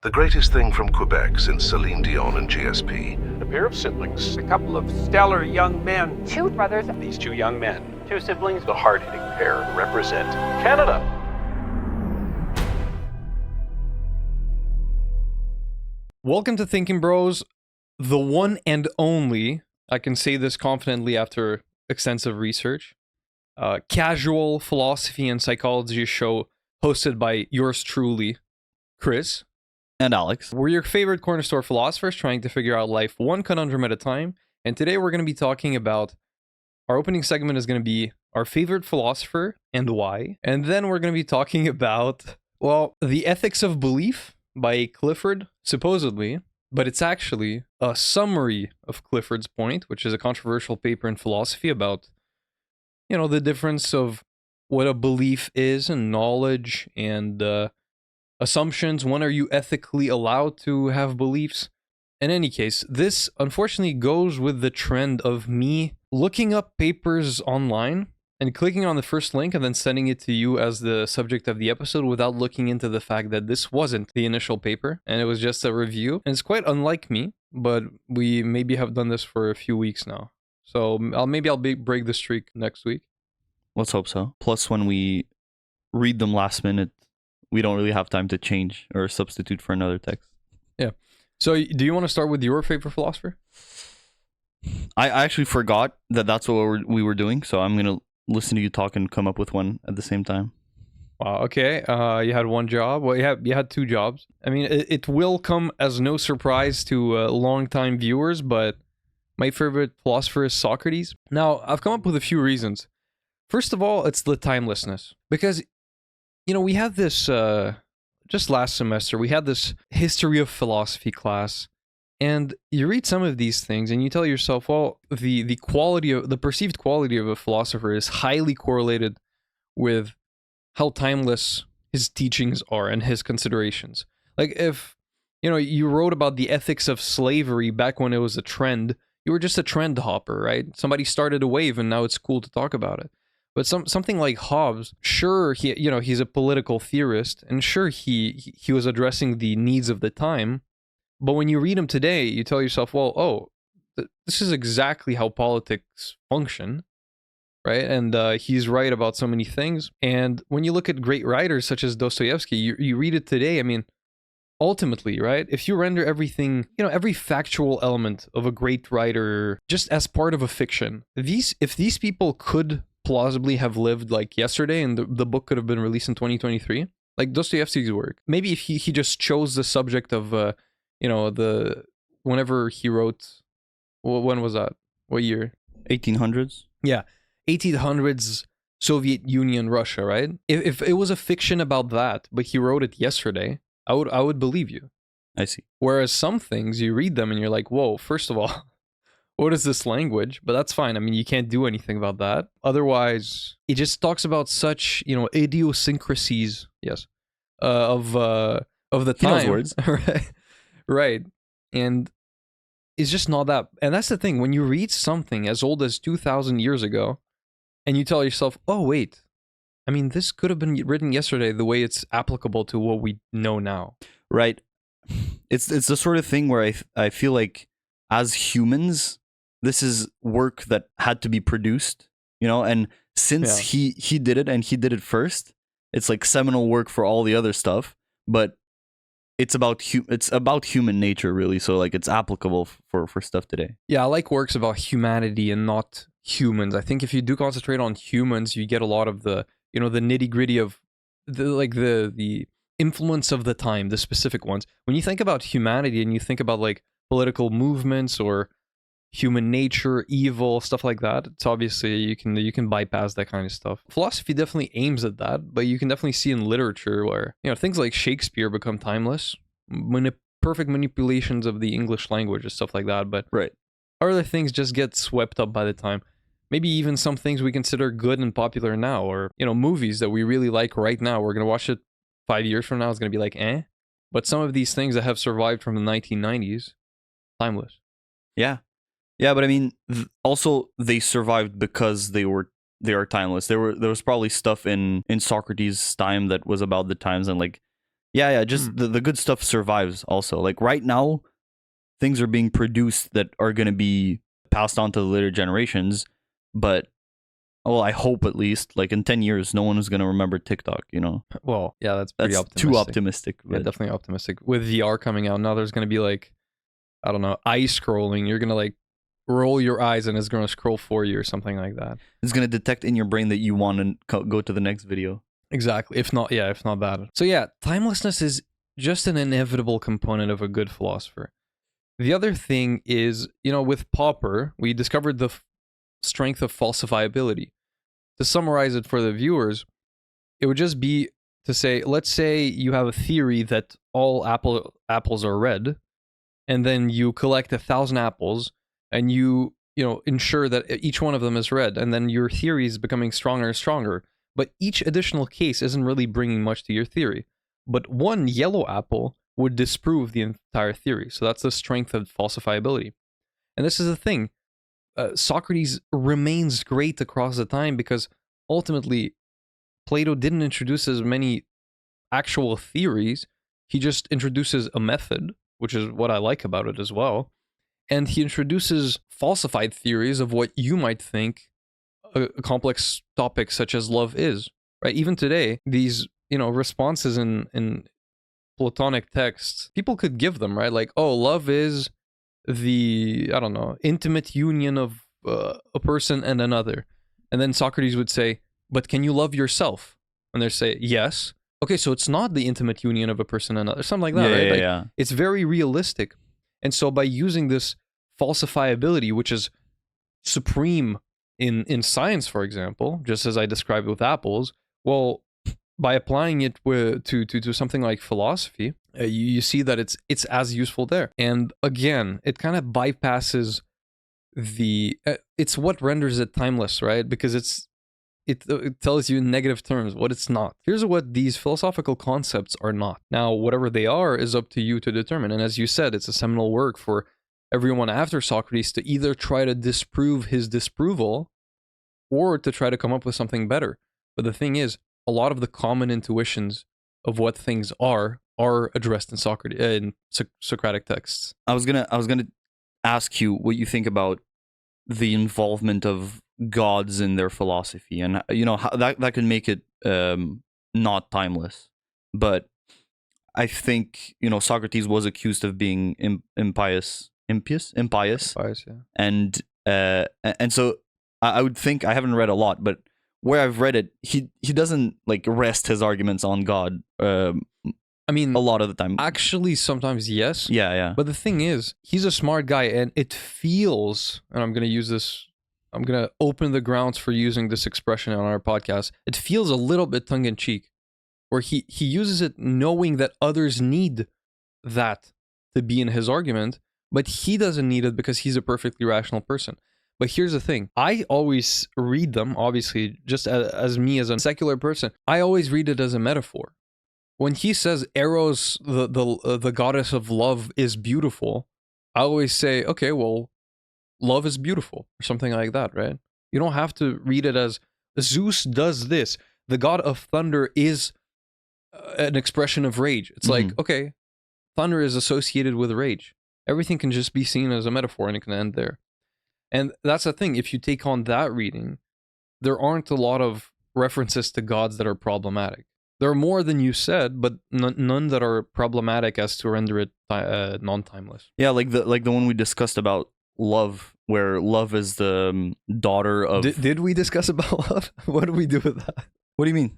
The greatest thing from Quebec since Celine Dion and GSP. A pair of siblings. A couple of stellar young men. Two brothers. These two young men. Two siblings. The hard-hitting pair represent Canada. Welcome to Thinkin Bros, the one and only, I can say this confidently after extensive research, casual philosophy and psychology show hosted by yours truly, Chris. And Alex. We're your favorite corner store philosophers trying to figure out life one conundrum at a time. And today we're going to be talking about, our opening segment is going to be our favorite philosopher and why. And then we're going to be talking about, well, The Ethics of Belief by Clifford, supposedly. But it's actually a summary of Clifford's point, which is a controversial paper in philosophy about, the difference of what a belief is and knowledge and assumptions. When are you ethically allowed to have beliefs? In any case, this unfortunately goes with the trend of me looking up papers online and clicking on the first link and then sending it to you as the subject of the episode without looking into the fact that this wasn't the initial paper and it was just a review. And it's quite unlike me, but we maybe have done this for a few weeks now. So I'll break the streak next week. Let's hope so. Plus, when we read them last minute, we don't really have time to change or substitute for another text. Yeah. So do you want to start with your favorite philosopher? I actually forgot that that's what we were doing, so I'm going to listen to you talk and come up with one at the same time. Wow, okay. You had one job. Well, you had two jobs. I mean, it will come as no surprise to long-time viewers, but my favorite philosopher is Socrates. Now, I've come up with a few reasons. First of all, it's the timelessness. Because we had this, just last semester, we had this history of philosophy class, and you read some of these things and you tell yourself, well, the perceived quality of a philosopher is highly correlated with how timeless his teachings are and his considerations. Like if, you wrote about the ethics of slavery back when it was a trend, you were just a trend hopper, right? Somebody started a wave and now it's cool to talk about it. But something like Hobbes, sure, he's a political theorist, and sure, he was addressing the needs of the time. But when you read him today, you tell yourself, well, this is exactly how politics function, right? And he's right about so many things. And when you look at great writers such as Dostoevsky, you read it today, I mean, ultimately, right? If you render everything, every factual element of a great writer just as part of a fiction, if these people could plausibly have lived like yesterday and the book could have been released in 2023, like Dostoevsky's work, maybe if he just chose the subject of whenever he wrote, when was that, what year? 1800s. Yeah, 1800s Soviet Union, Russia, right? If it was a fiction about that but he wrote it yesterday, I would believe you. I see. Whereas some things, you read them and you're like, whoa, first of all, what is this language? But that's fine. I mean, you can't do anything about that. Otherwise, it just talks about such, idiosyncrasies, yes, of the time. He knows words. Right. And it's just not that. And that's the thing. When you read something as old as 2,000 years ago, and you tell yourself, oh, wait, I mean, this could have been written yesterday the way it's applicable to what we know now. Right. It's the sort of thing where I feel like as humans, this is work that had to be produced, and since he did it and he did it first, it's like seminal work for all the other stuff, but it's about human nature, really. So like it's applicable for stuff today. Yeah, I like works about humanity and not humans. I think if you do concentrate on humans, you get a lot of the, the nitty-gritty of the influence of the time, the specific ones. When you think about humanity and you think about like political movements or human nature, evil, stuff like that, it's obviously you can bypass that kind of stuff. Philosophy definitely aims at that, but you can definitely see in literature where things like Shakespeare become timeless, perfect manipulations of the English language and stuff like that. But right, other things just get swept up by the time. Maybe even some things we consider good and popular now, or movies that we really like right now, we're gonna watch it 5 years from now, it's gonna be like But some of these things that have survived from the 1990s, timeless. Yeah, but I mean, also they survived because they are timeless. There was probably stuff in Socrates' time that was about the times, and like Yeah, just the good stuff survives also. Like right now, things are being produced that are going to be passed on to the later generations, but well, I hope at least, like in 10 years, no one is going to remember TikTok, you know? Well, yeah, that's pretty That's optimistic. too optimistic. Yeah, But definitely optimistic. With VR coming out, now there's going to be like, I don't know, eye scrolling. You're going to like roll your eyes and it's going to scroll for you or something like that. it's going to detect in your brain that you want to go to the next video. Exactly. If not that. So yeah, timelessness is just an inevitable component of a good philosopher. The other thing is, with Popper, we discovered the strength of falsifiability. To summarize it for the viewers, it would just be to say, let's say you have a theory that all apples are red, and then you collect 1,000 apples, and you ensure that each one of them is red, and then your theory is becoming stronger and stronger. But each additional case isn't really bringing much to your theory. But one yellow apple would disprove the entire theory. So that's the strength of falsifiability. And this is the thing. Socrates remains great across the time because ultimately Plato didn't introduce as many actual theories. He just introduces a method, which is what I like about it as well. And he introduces falsified theories of what you might think a complex topic such as love is, right? Even today, these, responses in Platonic texts, people could give them, right? Like, oh, love is the, I don't know, intimate union of a person and another. And then Socrates would say, but can you love yourself? And they say, yes. Okay, so it's not the intimate union of a person and another, something like that, right? Yeah. It's very realistic. And so by using this falsifiability, which is supreme in science, for example, just as I described with apples, well, by applying it to something like philosophy, you see that it's as useful there. And again, it kind of bypasses it's what renders it timeless, right? Because it tells you in negative terms what it's not. Here's what these philosophical concepts are not. Now, whatever they are is up to you to determine. And as you said, it's a seminal work for everyone after Socrates to either try to disprove his disproval or to try to come up with something better. But the thing is, a lot of the common intuitions of what things are addressed in Socratic texts. I was gonna ask you what you think about the involvement of gods in their philosophy, and how that can make it not timeless. But I think Socrates was accused of being impious, Yeah. and so I would think, I haven't read a lot, but where I've read it, he doesn't like rest his arguments on God. I mean, a lot of the time. Actually, sometimes yes. Yeah. But the thing is, he's a smart guy, and it feels, and I'm going to open the grounds for using this expression on our podcast. It feels a little bit tongue-in-cheek, where he uses it knowing that others need that to be in his argument, but he doesn't need it because he's a perfectly rational person. But here's the thing. I always read them, obviously, just as me as a secular person, I always read it as a metaphor. When he says Eros, the goddess of love, is beautiful, I always say, okay, well, love is beautiful, or something like that, right? You don't have to read it as Zeus does this. The god of thunder is an expression of rage. It's like, okay, thunder is associated with rage. Everything can just be seen as a metaphor and it can end there. And that's the thing. If you take on that reading, there aren't a lot of references to gods that are problematic. There are more than you said, but none that are problematic as to render it non-timeless. Yeah, like the one we discussed about love, where love is the daughter of... Did we discuss about love? What do we do with that? What do you mean?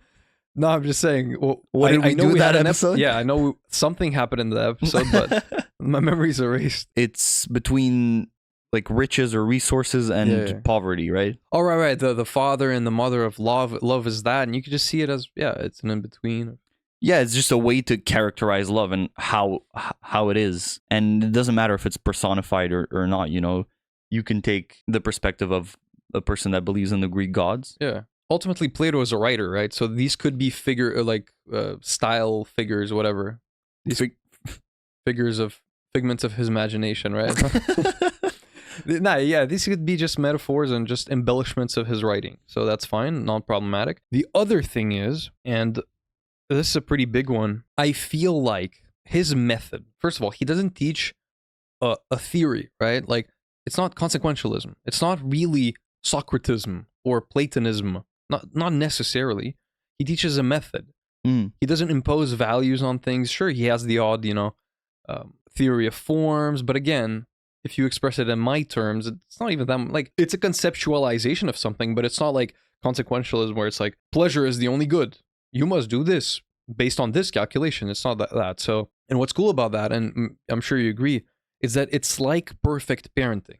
No, I'm just saying. Well, what did we do with that episode? Yeah, I know something happened in the episode, but my memory's erased. It's between like riches or resources and poverty, right? Oh, right. The father and the mother of love. Love is that, and you can just see it as it's an in between. Yeah, it's just a way to characterize love and how it is, and it doesn't matter if it's personified or not. You can take the perspective of a person that believes in the Greek gods. Yeah. Ultimately, Plato is a writer, right? So these could be style figures, whatever. These figments of his imagination, right? These could be just metaphors and just embellishments of his writing. So that's fine, not problematic. The other thing is, and this is a pretty big one. I feel like his method, first of all, he doesn't teach a theory, right? Like, it's not consequentialism. It's not really Socratism or Platonism. Not necessarily. He teaches a method. He doesn't impose values on things. Sure, he has the odd, theory of forms, but again, if you express it in my terms, it's not even that, like, it's a conceptualization of something, but it's not like consequentialism where it's like, pleasure is the only good. You must do this based on this calculation. It's not that. So, and what's cool about that, and I'm sure you agree, is that it's like perfect parenting.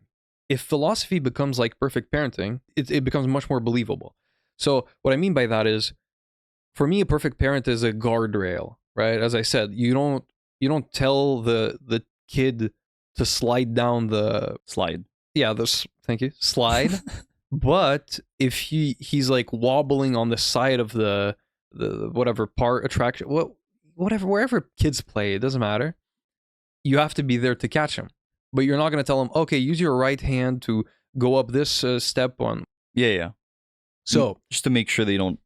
If philosophy becomes like perfect parenting, it becomes much more believable. So what I mean by that is, for me, a perfect parent is a guardrail, right? As I said, you don't tell the kid to slide down the Slide. Yeah, thank you. Slide. But if he's like wobbling on the side of the whatever part attraction, wherever kids play, it doesn't matter. You have to be there to catch him. But you're not going to tell him, okay, use your right hand to go up this step on. Yeah. So just to make sure they don't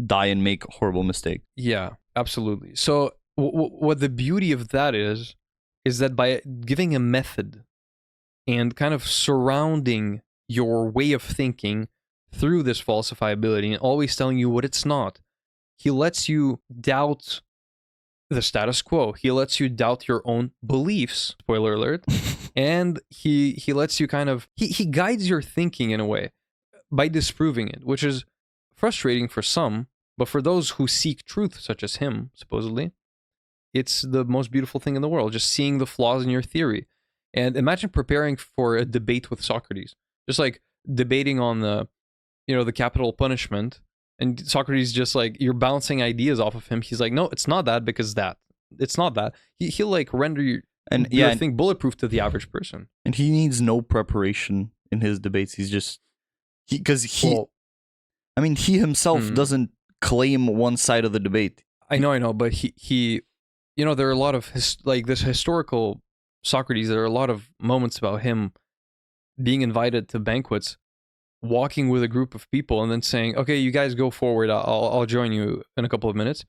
die and make a horrible mistake. Yeah, absolutely. So what the beauty of that is that by giving a method and kind of surrounding your way of thinking through this falsifiability and always telling you what it's not, he lets you doubt the status quo. He lets you doubt your own beliefs, spoiler alert, and he lets you kind of, he guides your thinking in a way by disproving it, which is frustrating for some, but for those who seek truth, such as him, supposedly, it's the most beautiful thing in the world, just seeing the flaws in your theory. And imagine preparing for a debate with Socrates, just like debating on the capital punishment, and Socrates just like, you're bouncing ideas off of him. He's like, no, it's not that because that. It's not that. He'll like render your thing bulletproof to the average person. And he needs no preparation in his debates. He's just, he himself doesn't claim one side of the debate. I know, but he there are a lot of this historical Socrates. There are a lot of moments about him being invited to banquets, walking with a group of people, and then saying, "Okay, you guys go forward. I'll join you in a couple of minutes."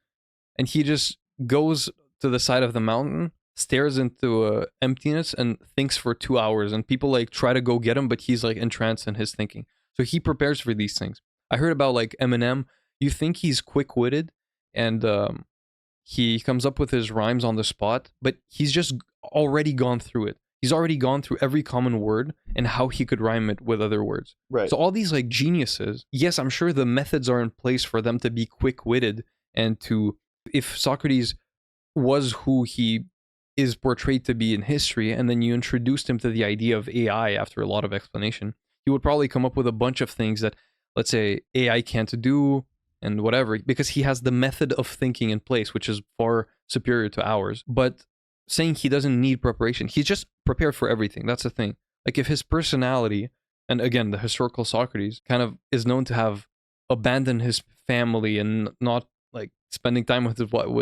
And he just goes to the side of the mountain, stares into emptiness, and thinks for 2 hours. And people like try to go get him, but he's like entranced in his thinking. So he prepares for these things. I heard about like Eminem. You think he's quick-witted, and he comes up with his rhymes on the spot, but he's just already gone through it. He's already gone through every common word and how he could rhyme it with other words. Right. So all these like geniuses, yes, I'm sure the methods are in place for them to be quick-witted and to, if Socrates was who he is portrayed to be in history, and then you introduced him to the idea of AI after a lot of explanation, he would probably come up with a bunch of things that, let's say, AI can't do and whatever, because he has the method of thinking in place, which is far superior to ours. But saying he doesn't need preparation, he's just prepared for everything. That's the thing. Like, if his personality, and again, the historical Socrates kind of is known to have abandoned his family and not like spending time with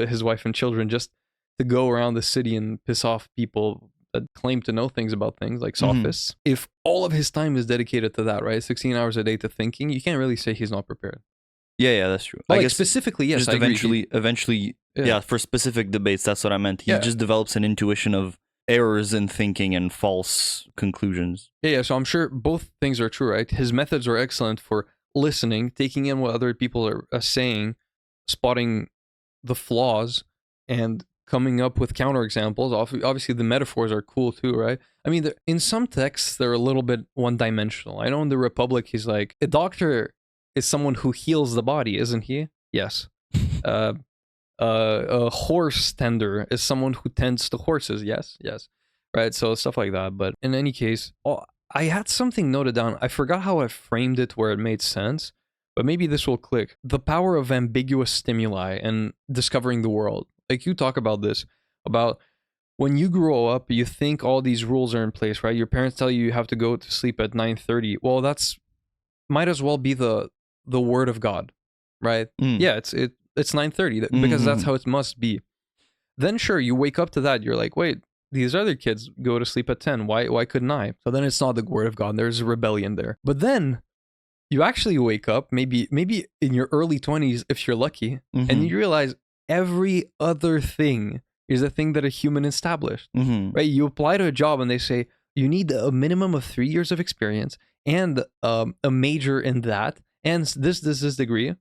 his wife and children just to go around the city and piss off people that claim to know things about things, like sophists. If all of his time is dedicated to that, right, 16 hours a day to thinking, you can't really say he's not prepared. Yeah, that's true. But I guess specifically, yes, just eventually, for specific debates, that's what I meant. He just develops an intuition of errors in thinking and false conclusions. Yeah, so I'm sure both things are true, right? His methods are excellent for listening, taking in what other people are saying, spotting the flaws, and coming up with counterexamples. Obviously, the metaphors are cool too, right? I mean, in some texts, they're a little bit one-dimensional. I know in the Republic, he's like, a doctor is someone who heals the body, isn't he? Yes. A horse tender is someone who tends to horses. Yes. Right, so stuff like that. But in any case, I had something noted down. I forgot how I framed it where it made sense, but maybe this will click. The power of ambiguous stimuli and discovering the world. Like, you talk about this, about when you grow up, you think all these rules are in place, right? Your parents tell you have to go to sleep at 9:30. Well, that's might as well be the word of God, right? Yeah, it's 9:30 because that's how it must be. Then sure, you wake up to that. You're like, wait, these other kids go to sleep at 10. Why couldn't I? So then it's not the word of God. There's a rebellion there. But then you actually wake up, maybe in your early 20s if you're lucky, and you realize, every other thing is a thing that a human established. Mm-hmm. Right? You apply to a job and they say you need a minimum of 3 years of experience and a major in that and this degree.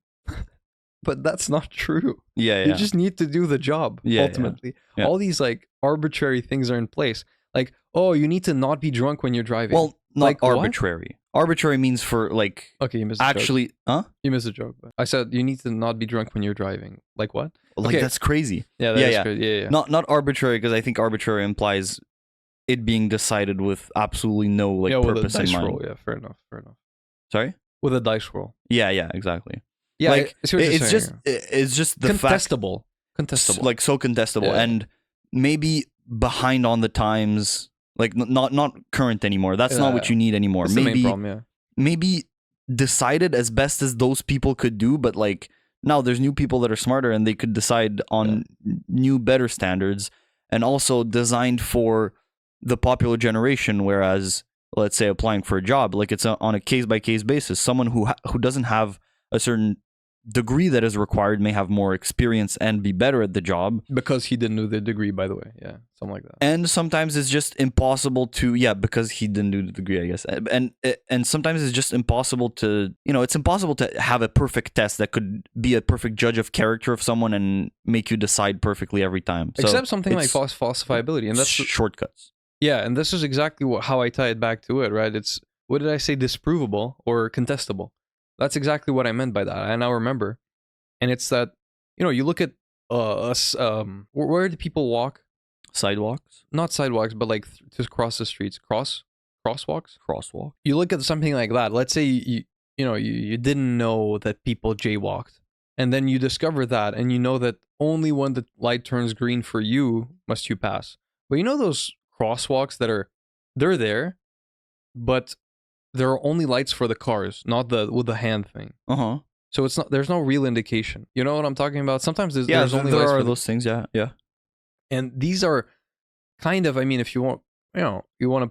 But that's not true. Yeah, You just need to do the job, ultimately. Yeah. All these like arbitrary things are in place. Like, oh, you need to not be drunk when you're driving. Well, not like, what? arbitrary. Arbitrary means for like Okay, you missed a joke. actually, huh? You missed a joke. But I said you need to not be drunk when you're driving. Like what? Like Okay. that's crazy. Yeah, that's crazy. Yeah. Not arbitrary, because I think arbitrary implies it being decided with absolutely no like with a purpose in dice mind. roll. Yeah, fair enough. Sorry? With a dice roll. Yeah, exactly. Yeah, like I see what you're it's saying. it's just the fact, Contestable. like so contestable, Yeah. and maybe behind on the times, like not current anymore. That's not what you need anymore. That's Maybe the main problem, yeah. maybe decided as best as those people could do, but like now there's new people that are smarter and they could decide on new better standards, and also designed for the popular generation. Whereas let's say applying for a job, like it's on a case by case basis. Someone who doesn't have a certain degree that is required may have more experience and be better at the job, Because he didn't do the degree, by the way. Yeah, something like that. and sometimes it's just impossible to because he didn't do the degree, I guess, and sometimes it's just impossible to it's impossible to have a perfect test that could be a perfect judge of character of someone and make you decide perfectly every time. So Except something like it's falsifiability, and that's shortcuts. yeah, and this is exactly how I tie it back to it, right? It's what did I say? Disprovable or contestable. That's exactly what I meant by that. I now remember, and it's that you look at us. Where do people walk? Sidewalks, Not sidewalks, but like to cross the streets. Crosswalks. crosswalk. You look at something like that. Let's say you didn't know that people jaywalked, and then you discover that, and you know that only when the light turns green for you must you pass. But those crosswalks they're there, but there are only lights for the cars, not with the hand thing. So it's not. There's no real indication. You know what I'm talking about? Sometimes there's only there lights are for those things. Yeah. and these are kind of. I mean, if you want, you want to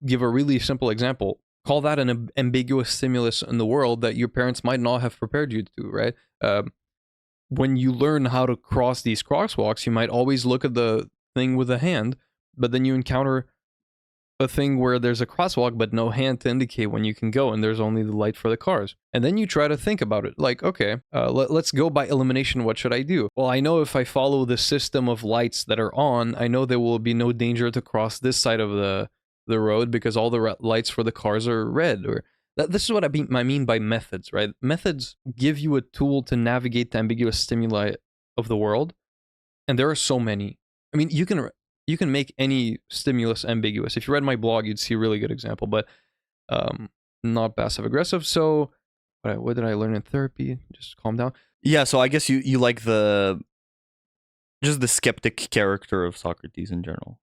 give a really simple example. Call that an ambiguous stimulus in the world that your parents might not have prepared you to. Right? When you learn how to cross these crosswalks, you might always look at the thing with a hand, but then you encounter a thing where there's a crosswalk but no hand to indicate when you can go, and there's only the light for the cars. And then you try to think about it like, okay, let's go by elimination. What should I do? Well, I know if I follow the system of lights that are on, I know there will be no danger to cross this side of the road because all the lights for the cars are red. Or this is what I mean by methods, right? Methods give you a tool to navigate the ambiguous stimuli of the world, and there are so many. I mean, you can make any stimulus ambiguous. If you read my blog, you'd see a really good example, but not passive aggressive. So what did I learn in therapy? Just calm down. Yeah, so I guess you like the skeptic character of Socrates in general.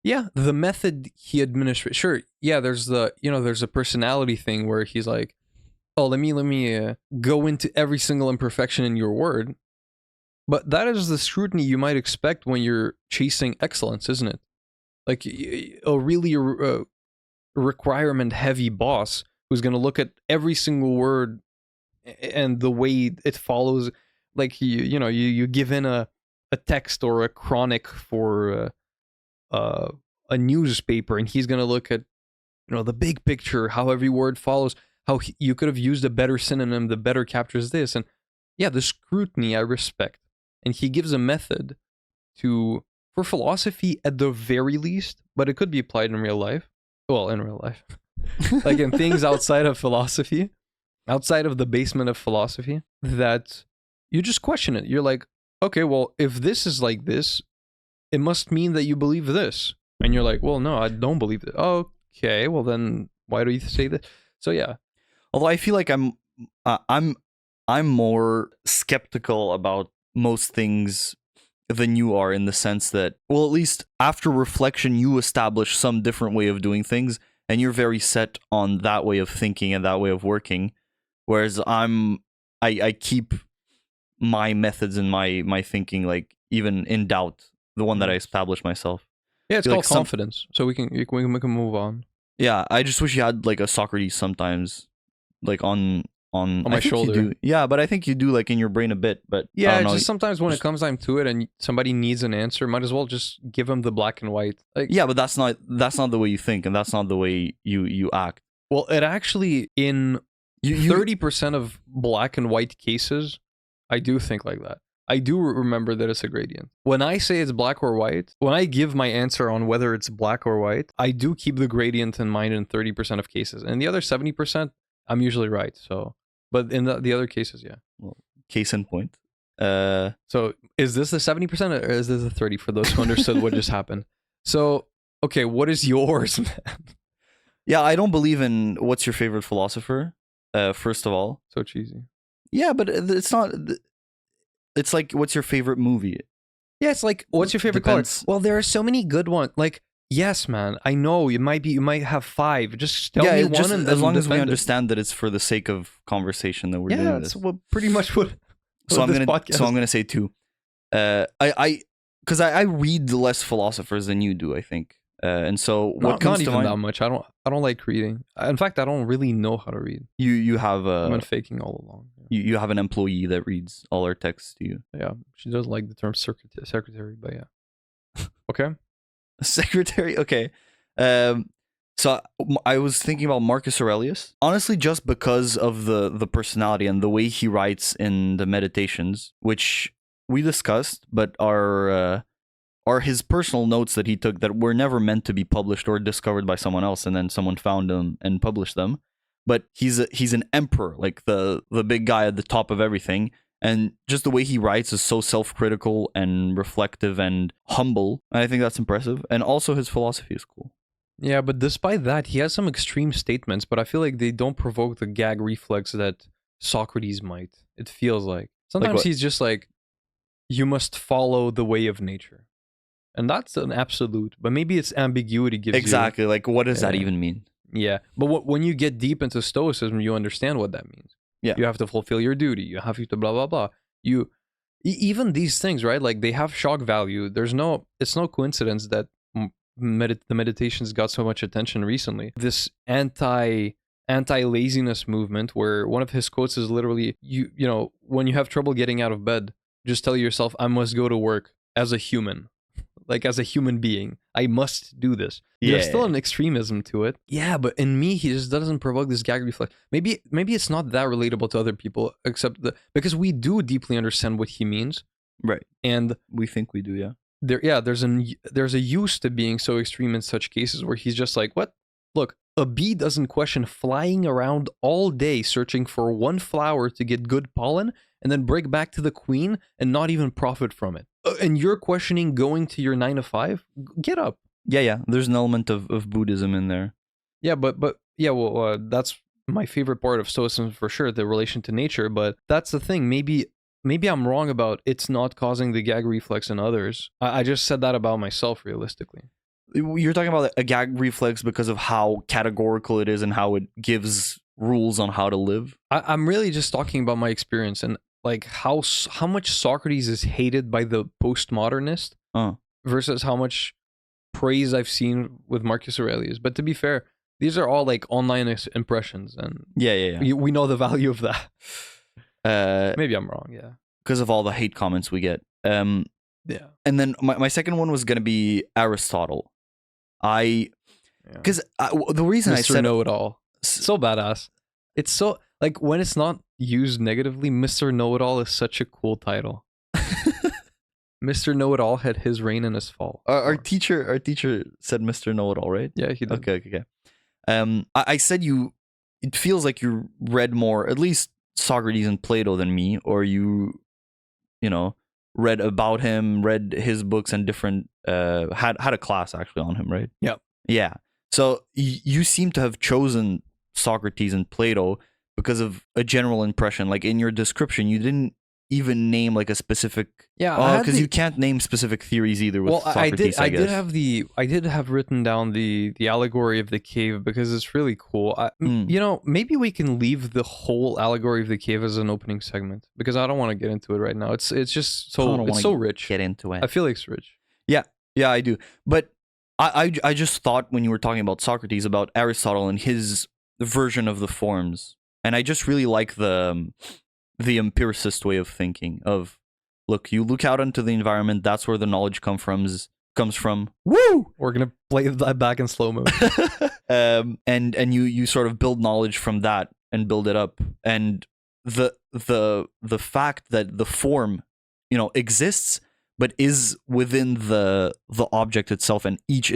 Yeah, the method he administrates. Sure, yeah, there's there's a personality thing where he's like, oh, let me go into every single imperfection in your word. But that is the scrutiny you might expect when you're chasing excellence, isn't it? Like a really requirement-heavy boss who's going to look at every single word and the way it follows. Like you give in a text or a chronic for a newspaper, and he's going to look at the big picture, how every word follows, how you could have used a better synonym that better captures this, and yeah, the scrutiny I respect. And he gives a method for philosophy at the very least, but it could be applied in real life. Well, in real life. Like in things outside of philosophy, outside of the basement of philosophy, that you just question it. You're like, okay, well, if this is like this, it must mean that you believe this. And you're like, well, no, I don't believe it. Okay, well then why do you say that? So yeah. Although I feel like I'm more skeptical about most things than you are, in the sense that, well, at least after reflection, you establish some different way of doing things, and you're very set on that way of thinking and that way of working. Whereas I keep my methods and my thinking, like, even in doubt, the one that I established myself. Yeah, it's called confidence. So we can move on. Yeah, I just wish you had like a Socrates sometimes, like on on my I think shoulder. You do. Yeah, but I think you do like in your brain a bit. But I Yeah, don't know. just sometimes when it comes time to it and somebody needs an answer, might as well just give them the black and white. Like, Yeah, but that's not the way you think, and that's not the way you act. well, it actually in You 30% of black and white cases, I do think like that. I do remember that it's a gradient. When I say it's black or white, when I give my answer on whether it's black or white, I do keep the gradient in mind in 30% of cases. And the other 70%, I'm usually right. So, but in the other cases, yeah. Well, case in point. So is this the 70% or is this the 30 for those who understood what just happened? So, okay, what is yours, man? Yeah, I don't believe in what's your favorite philosopher. First of all, So cheesy. yeah, but it's not. It's like, what's your favorite movie? Yeah, it's like, what's your favorite Depends. color? Well, there are so many good ones. Like, yes, man, I know you might have 5. Just tell me one, just and as then long as we defend it. understand that it's for the sake of conversation that we're Yeah, doing that's this. what pretty much what. So I'm this gonna podcast so I'm gonna say 2. Because I read less philosophers than you do, I think. And so what not comes to even mind? that much. I don't like reading. In fact, I don't really know how to read. You have I've been a faking all along. you have an employee that reads all our texts to you. Yeah, she doesn't like the term secretary, but yeah. Okay. Secretary, okay. So I was thinking about Marcus Aurelius, honestly, just because of the personality and the way he writes in the Meditations, which we discussed, but are his personal notes that he took that were never meant to be published or discovered by someone else, and then someone found them and published them. But he's an emperor, like the big guy at the top of everything. And just the way he writes is so self-critical and reflective and humble. And I think that's impressive. And also his philosophy is cool. Yeah, but despite that, he has some extreme statements, but I feel like they don't provoke the gag reflex that Socrates might. It feels like. Sometimes what? he's just like, you must follow the way of nature. And that's an absolute, but maybe it's ambiguity gives Exactly. Like, what does that Yeah. even mean? Yeah, but when you get deep into Stoicism, you understand what that means. Yeah. You have to fulfill your duty. You have to blah, blah, blah. Even these things, right? Like, they have shock value. It's no coincidence that the meditations got so much attention recently. This anti-laziness movement, where one of his quotes is literally, you know, when you have trouble getting out of bed, just tell yourself, I must go to work as a human. Like, as a human being, I must do this. There's still an extremism to it. Yeah, but in me, he just doesn't provoke this gag reflex. Maybe it's not that relatable to other people, except because we do deeply understand what he means. Right. And We think we do, yeah. there's a use to being so extreme in such cases where he's just like, what? Look, a bee doesn't question flying around all day searching for one flower to get good pollen and then break back to the queen and not even profit from it. And you're questioning going to your 9 to 5? Get up. Yeah. There's an element of Buddhism in there. Yeah, but yeah, well, that's my favorite part of Stoicism for sure, the relation to nature. But that's the thing. Maybe I'm wrong about it's not causing the gag reflex in others. I just said that about myself, realistically. You're talking about a gag reflex because of how categorical it is and how it gives rules on how to live. I'm really just talking about my experience and like how much Socrates is hated by the postmodernist versus how much praise I've seen with Marcus Aurelius. But to be fair, these are all like online impressions, and Yeah. we know the value of that. Maybe I'm wrong. Yeah. Because of all the hate comments we get. Yeah. And then my second one was going to be Aristotle. Because the reason Mr. I said Know-It-All. So badass. It's so like when it's not used negatively, Mr. Know-It-All is such a cool title. Mr. Know-It-All had his reign and his fall. our teacher said Mr. Know-It-all, right? Yeah, he did. Okay. I said it feels like you read more, at least Socrates and Plato, than me, or you know, read about him, read his books, and different had a class actually on him, right? Yeah. So you seem to have chosen Socrates and Plato because of a general impression. Like in your description, you didn't even name like a specific. Yeah, because you can't name specific theories either with Socrates. I did have written down the allegory of the cave because it's really cool. You know, maybe we can leave the whole allegory of the cave as an opening segment because I don't want to get into it right now. It's just so rich. Get into it. I feel like it's rich. Yeah, I do. But I just thought when you were talking about Socrates, about Aristotle and his version of the forms, And I just really like the empiricist way of thinking of, look, you look out into the environment, that's where the knowledge comes from. Woo! We're gonna play that back in slow mo. And you sort of build knowledge from that and build it up. And the fact that the form, exists but is within the object itself, and each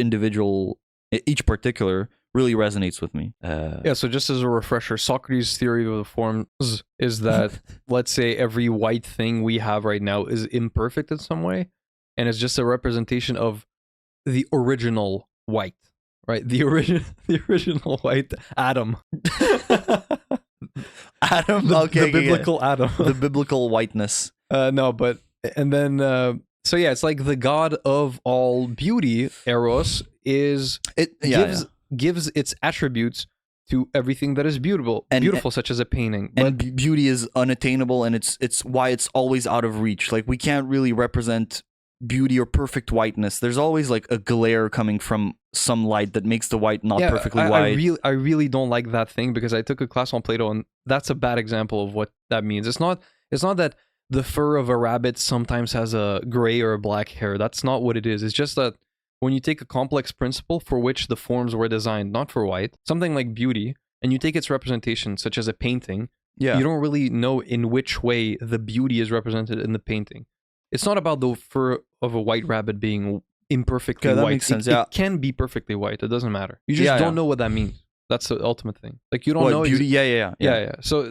particular really resonates with me. Yeah, so just as a refresher, Socrates' theory of the forms is that, let's say, every white thing we have right now is imperfect in some way, and it's just a representation of the original white, right? The original white Adam. Adam, the biblical Adam. The biblical whiteness. So yeah, it's like the god of all beauty, Eros, gives its attributes to everything that is beautiful, such as a painting. And beauty is unattainable, and it's why it's always out of reach. Like, we can't really represent beauty or perfect whiteness. There's always like a glare coming from some light that makes the white not perfectly white. I really don't like that thing, because I took a class on Plato, and that's a bad example of what that means. It's not that the fur of a rabbit sometimes has a gray or a black hair. That's not what it is. It's just that when you take a complex principle for which the forms were designed not for white, something like beauty, and you take its representation, such as a painting, you don't really know in which way the beauty is represented in the painting. It's not about the fur of a white rabbit being imperfectly white. Makes sense, it can be perfectly white. It doesn't matter. You just don't know what that means. That's the ultimate thing. Like, you don't know beauty. Yeah. So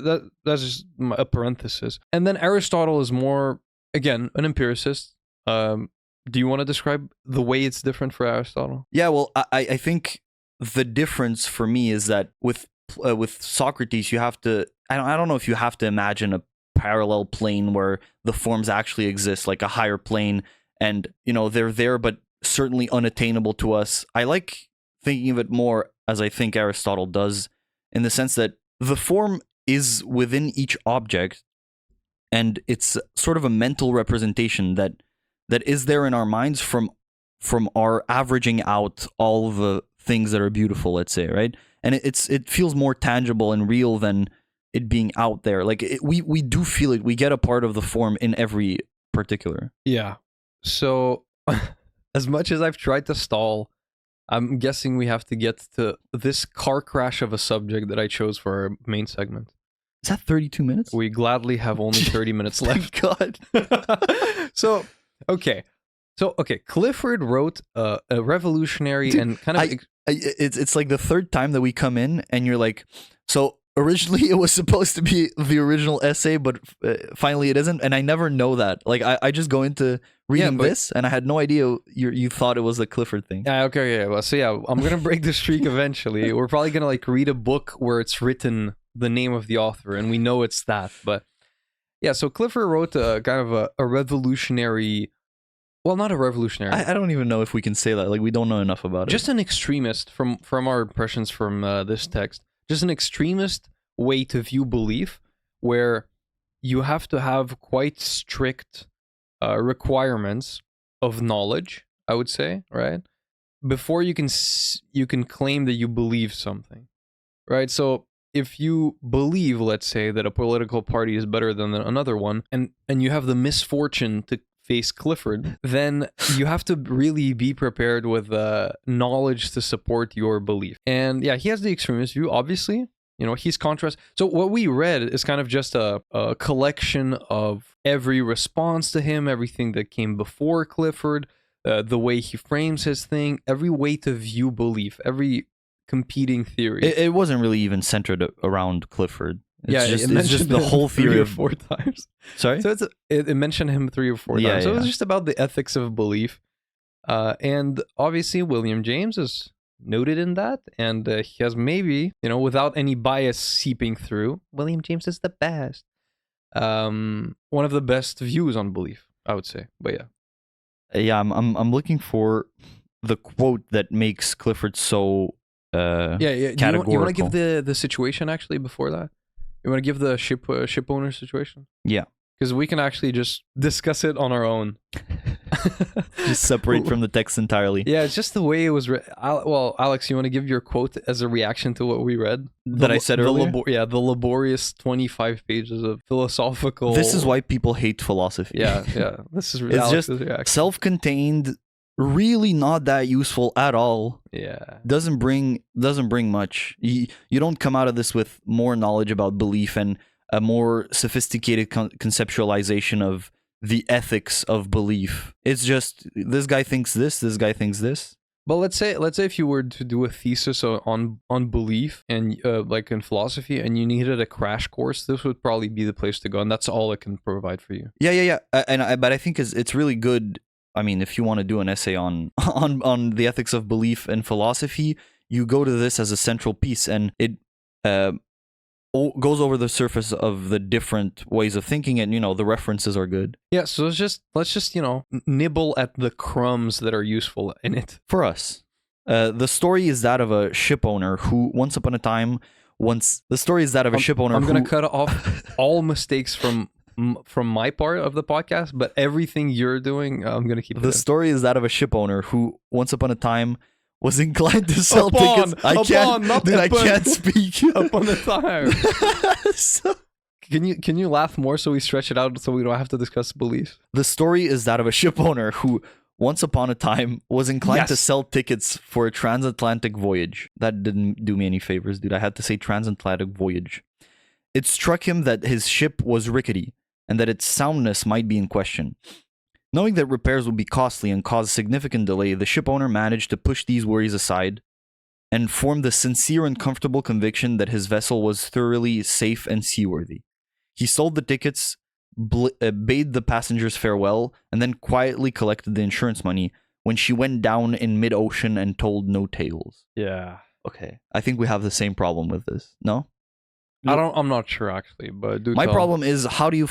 that's just a parenthesis. And then Aristotle is more, again, an empiricist. Do you want to describe the way it's different for Aristotle? Yeah. Well, I think the difference for me is that with Socrates, you have to. I don't know if you have to imagine a parallel plane where the forms actually exist, like a higher plane, and they're there, but certainly unattainable to us. I like thinking of it more as I think Aristotle does, in the sense that the form is within each object, and it's sort of a mental representation that is there in our minds from our averaging out all the things that are beautiful, let's say, right? And it feels more tangible and real than it being out there. Like, we do feel it. We get a part of the form in every particular. Yeah. So as much as I've tried to stall, I'm guessing we have to get to this car crash of a subject that I chose for our main segment. Is that 32 minutes? We gladly have only 30 minutes left. God. So, okay. Clifford wrote a revolutionary and kind of... It's like the third time that we come in and you're like, so originally it was supposed to be the original essay, but finally it isn't. And I never know that. Like, I just go into reading this, and I had no idea you thought it was a Clifford thing. Okay, yeah. Well, so yeah, I'm going to break the streak eventually. We're probably going to like read a book where it's written the name of the author, and we know it's that. But yeah, so Clifford wrote a kind of a revolutionary... Well, not a revolutionary. I don't even know if we can say that. Like, we don't know enough about it. Just an extremist, from our impressions from this text. Just an extremist way to view belief, where you have to have quite strict requirements of knowledge, I would say, right? Before you can claim that you believe something, right? So if you believe, let's say, that a political party is better than another one, and you have the misfortune to face Clifford, then you have to really be prepared with knowledge to support your belief. And yeah, he has the extremist view, obviously. He's contrast. So what we read is kind of just a collection of every response to him, everything that came before Clifford, the way he frames his thing, every way to view belief, every competing theory. It wasn't really even centered around Clifford. It's just the whole theory 3 or of 4 times. Sorry? So it mentioned him 3 or 4 times. So it was just about the ethics of belief. And obviously William James is noted in that, and he has maybe, without any bias seeping through, William James is the best. One of the best views on belief, I would say. But yeah, I'm looking for the quote that makes Clifford so categorical. You want to give the situation actually before that? You want to give the ship owner situation? Yeah, because we can actually just discuss it on our own. Just separate from the text entirely. Yeah, it's just the way it was. Well, Alex, you want to give your quote as a reaction to what we read? That I said earlier? The laborious 25 pages of philosophical. This is why people hate philosophy. Yeah. This is It's Alex's just reaction. self-contained, really not that useful at all. Yeah. Doesn't bring much. You don't come out of this with more knowledge about belief and a more sophisticated conceptualization of the ethics of belief. It's just this guy thinks this guy thinks this. But let's say if you were to do a thesis on belief and like in philosophy, and you needed a crash course, this would probably be the place to go, and that's all it can provide for you. Yeah. But I think it's really good. I mean, if you want to do an essay on the ethics of belief and philosophy, you go to this as a central piece, and it goes over the surface of the different ways of thinking, and the references are good. Yeah, so let's just nibble at the crumbs that are useful in it for us. The story is that of a ship owner who once upon a time I'm going to cut off all mistakes from my part of the podcast, but everything you're doing, I'm going to keep. The story is that of a ship owner who once upon a time was inclined to sell tickets. I can't speak. Upon the time. So, can you laugh more so we stretch it out so we don't have to discuss beliefs? The story is that of a ship owner who once upon a time was inclined to sell tickets for a transatlantic voyage. That didn't do me any favors, dude. I had to say transatlantic voyage. It struck him that his ship was rickety and that its soundness might be in question. Knowing that repairs would be costly and cause significant delay, the ship owner managed to push these worries aside and formed the sincere and comfortable conviction that his vessel was thoroughly safe and seaworthy. He sold the tickets, bade the passengers farewell, and then quietly collected the insurance money when she went down in mid-ocean and told no tales. Yeah. Okay. I think we have the same problem with this. No? I'm not sure actually, but my problem is, how do you...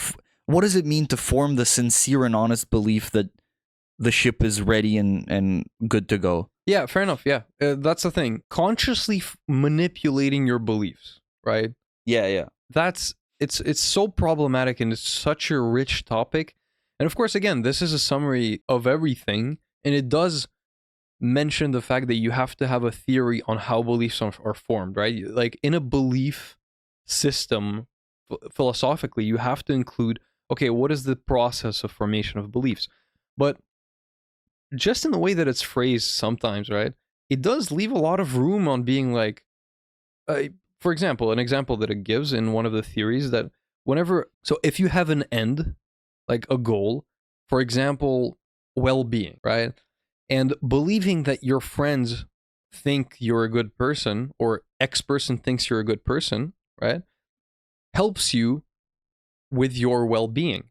what does it mean to form the sincere and honest belief that the ship is ready and good to go? Yeah, fair enough. Yeah, that's the thing. Consciously manipulating your beliefs, right? Yeah. It's so problematic, and it's such a rich topic. And of course, again, this is a summary of everything, and it does mention the fact that you have to have a theory on how beliefs are formed, right? Like in a belief system, philosophically, you have to include, okay, what is the process of formation of beliefs? But just in the way that it's phrased sometimes, right, it does leave a lot of room on being like, for example, an example that it gives in one of the theories that so if you have an end, like a goal, for example, well-being, right, and believing that your friends think you're a good person, or X person thinks you're a good person, right, helps you with your well-being,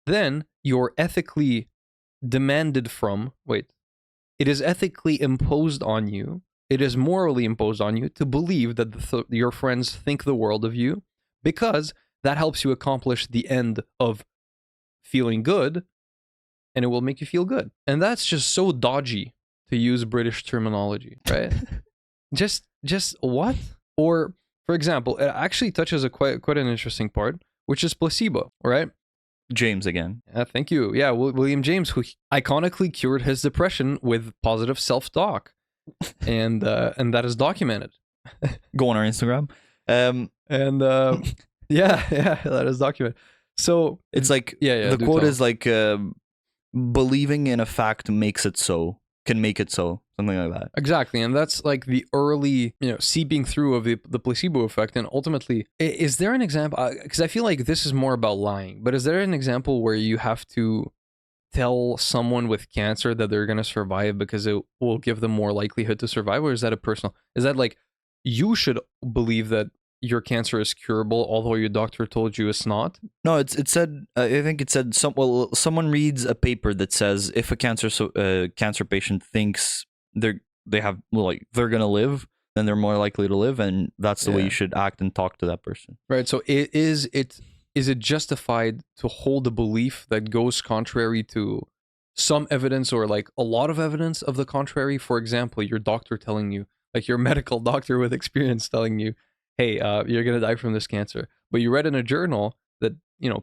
then you're ethically demanded from, it is ethically imposed on you, it is morally imposed on you to believe that your friends think the world of you, because that helps you accomplish the end of feeling good, and it will make you feel good. And that's just so dodgy, to use British terminology, right? just what? Or, for example, it actually touches quite an interesting part, which is placebo, right? James again. Thank you. Yeah, William James, who iconically cured his depression with positive self-talk, and that is documented. Go on our Instagram. Yeah, that is documented. So it's like, the quote is like, believing in a fact makes it so, can make it so, something like that. Exactly, and that's like the early, seeping through of the placebo effect. And ultimately, is there an example? Because I feel like this is more about lying, but is there an example where you have to tell someone with cancer that they're going to survive because it will give them more likelihood to survive? Or is that is that like, you should believe that your cancer is curable, although your doctor told you it's not? No, it said, I think it said, someone reads a paper that says if a cancer patient thinks they're gonna live, then they're more likely to live, and that's the way you should act and talk to that person. Right. So is it justified to hold a belief that goes contrary to some evidence, or like a lot of evidence of the contrary? For example, your doctor telling you, like your medical doctor with experience telling you, hey, you're going to die from this cancer. But you read in a journal that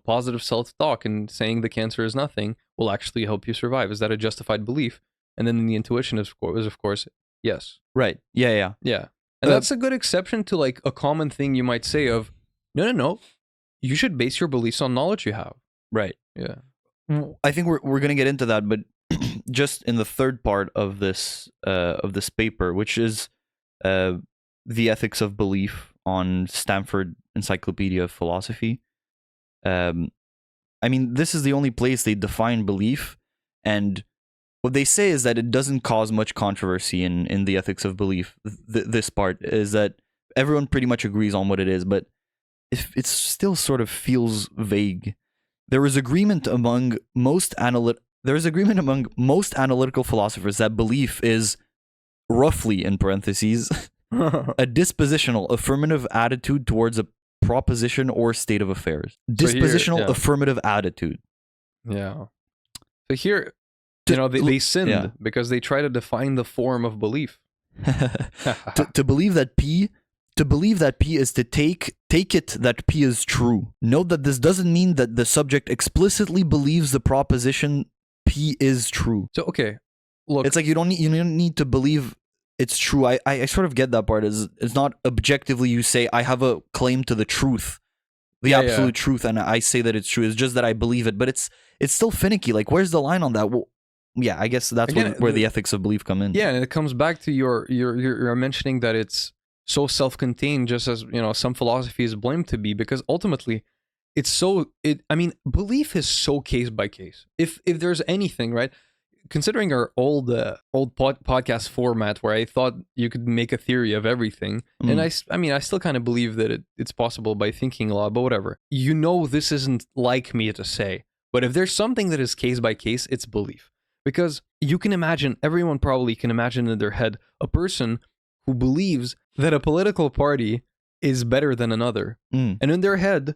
positive self-talk and saying the cancer is nothing will actually help you survive? Is that a justified belief? And then the intuition is of course, yes. Right. Yeah. Yeah. And that's a good exception to like a common thing you might say of, no. You should base your beliefs on knowledge you have. Right. Yeah. I think we're gonna get into that, but just in the third part of this paper, which is the ethics of belief on Stanford Encyclopedia of Philosophy. I mean, this is the only place they define belief, and what they say is that it doesn't cause much controversy in the ethics of belief. This part is that everyone pretty much agrees on what it is, but it still sort of feels vague. There is agreement among most analytical philosophers that belief is, roughly in parentheses, a dispositional, affirmative attitude towards a proposition or state of affairs. Dispositional, affirmative attitude. Yeah. So here, they sinned because they try to define the form of belief. to believe that P is to take it that P is true. Note that this doesn't mean that the subject explicitly believes the proposition P is true. So okay, look, it's like you don't need to believe it's true. I sort of get that part. It's not objectively you say I have a claim to the truth, the absolute truth, and I say that it's true. It's just that I believe it, but it's still finicky. Like, where's the line on that? Well, yeah, I guess that's where the ethics of belief come in. Yeah, and it comes back to your mentioning that it's so self-contained, just as some philosophy is blamed to be, because ultimately belief is so case by case. If there's anything, right, considering our old podcast format where I thought you could make a theory of everything, and I still kind of believe that it's possible by thinking a lot, but whatever. This isn't like me to say, but if there's something that is case by case, it's belief. Because everyone probably can imagine in their head a person who believes that a political party is better than another. And in their head,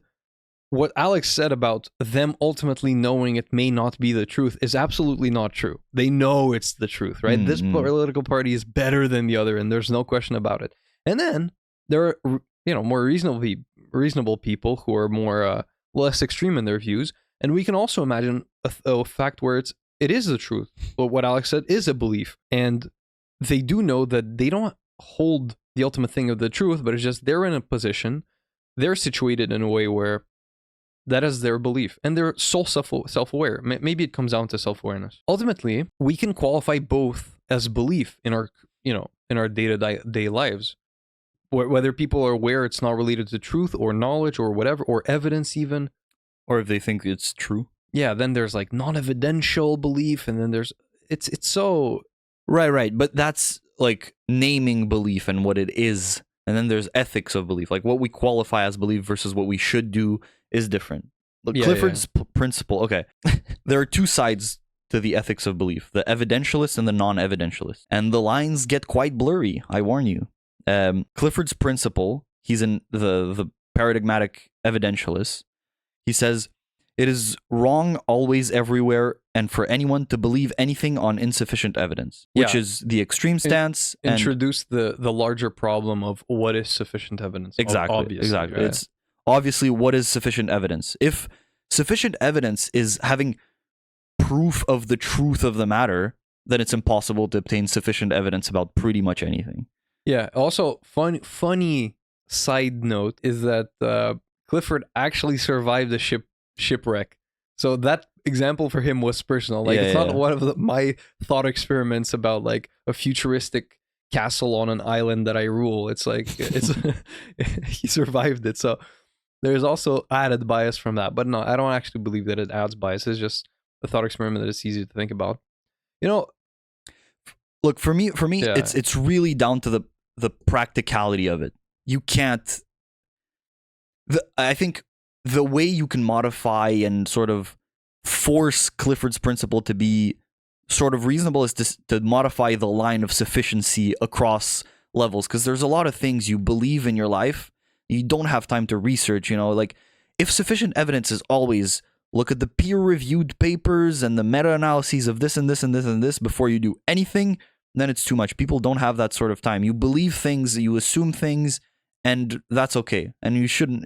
what Alex said about them ultimately knowing it may not be the truth is absolutely not true. They know it's the truth, right? This political party is better than the other, and there's no question about it. And then there are, more reasonable people who are more less extreme in their views, and we can also imagine a fact where it is the truth. But what Alex said is a belief, and they do know that they don't hold the ultimate thing of the truth, but it's just they're in a position, they're situated in a way where that is their belief, and they're so self-aware. Maybe it comes down to self-awareness. Ultimately, we can qualify both as belief in our day-to-day lives, whether people are aware it's not related to truth or knowledge or whatever, or evidence even, or if they think it's true. Yeah, then there's like non-evidential belief, and then there's it's so right. But that's like naming belief and what it is, and then there's ethics of belief, like what we qualify as belief versus what we should do is different. Look, Clifford's principle. Okay, there are two sides to the ethics of belief: the evidentialist and the non-evidentialist, and the lines get quite blurry. I warn you. Clifford's principle. He's in the paradigmatic evidentialist. He says, it is wrong always, everywhere, and for anyone to believe anything on insufficient evidence, which is the extreme stance. Introduce the larger problem of what is sufficient evidence. Exactly. Right? It's obviously what is sufficient evidence. If sufficient evidence is having proof of the truth of the matter, then it's impossible to obtain sufficient evidence about pretty much anything. Yeah. Also, funny side note is that Clifford actually survived the shipwreck. So that example for him was personal. Like, it's not one of my thought experiments about like a futuristic castle on an island that I rule. It's like he survived it. So there's also added bias from that. But no, I don't actually believe that it adds bias. It's just a thought experiment that is easy to think about. Look, for me, it's really down to the practicality of it. You can't. I think the way you can modify and sort of force Clifford's principle to be sort of reasonable is to modify the line of sufficiency across levels, because there's a lot of things you believe in your life you don't have time to research. Like, if sufficient evidence is always look at the peer-reviewed papers and the meta-analyses of this and this and this and this before you do anything, then it's too much. People don't have that sort of time. You believe things, you assume things, and that's okay. And you shouldn't.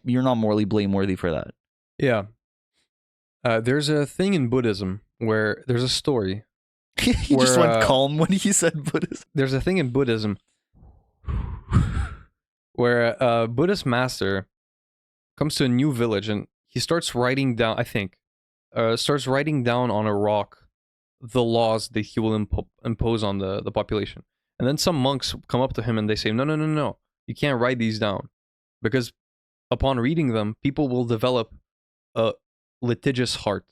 You're not morally blameworthy for that. Yeah. There's a thing in Buddhism where there's a story. He just Where, went calm when he said Buddhism. There's a thing in Buddhism where a Buddhist master comes to a new village and he starts writing down, I think, starts writing down on a rock the laws that he will impose on the population. And then some monks come up to him and they say, no, you can't write these down. Because upon reading them, people will develop a litigious heart.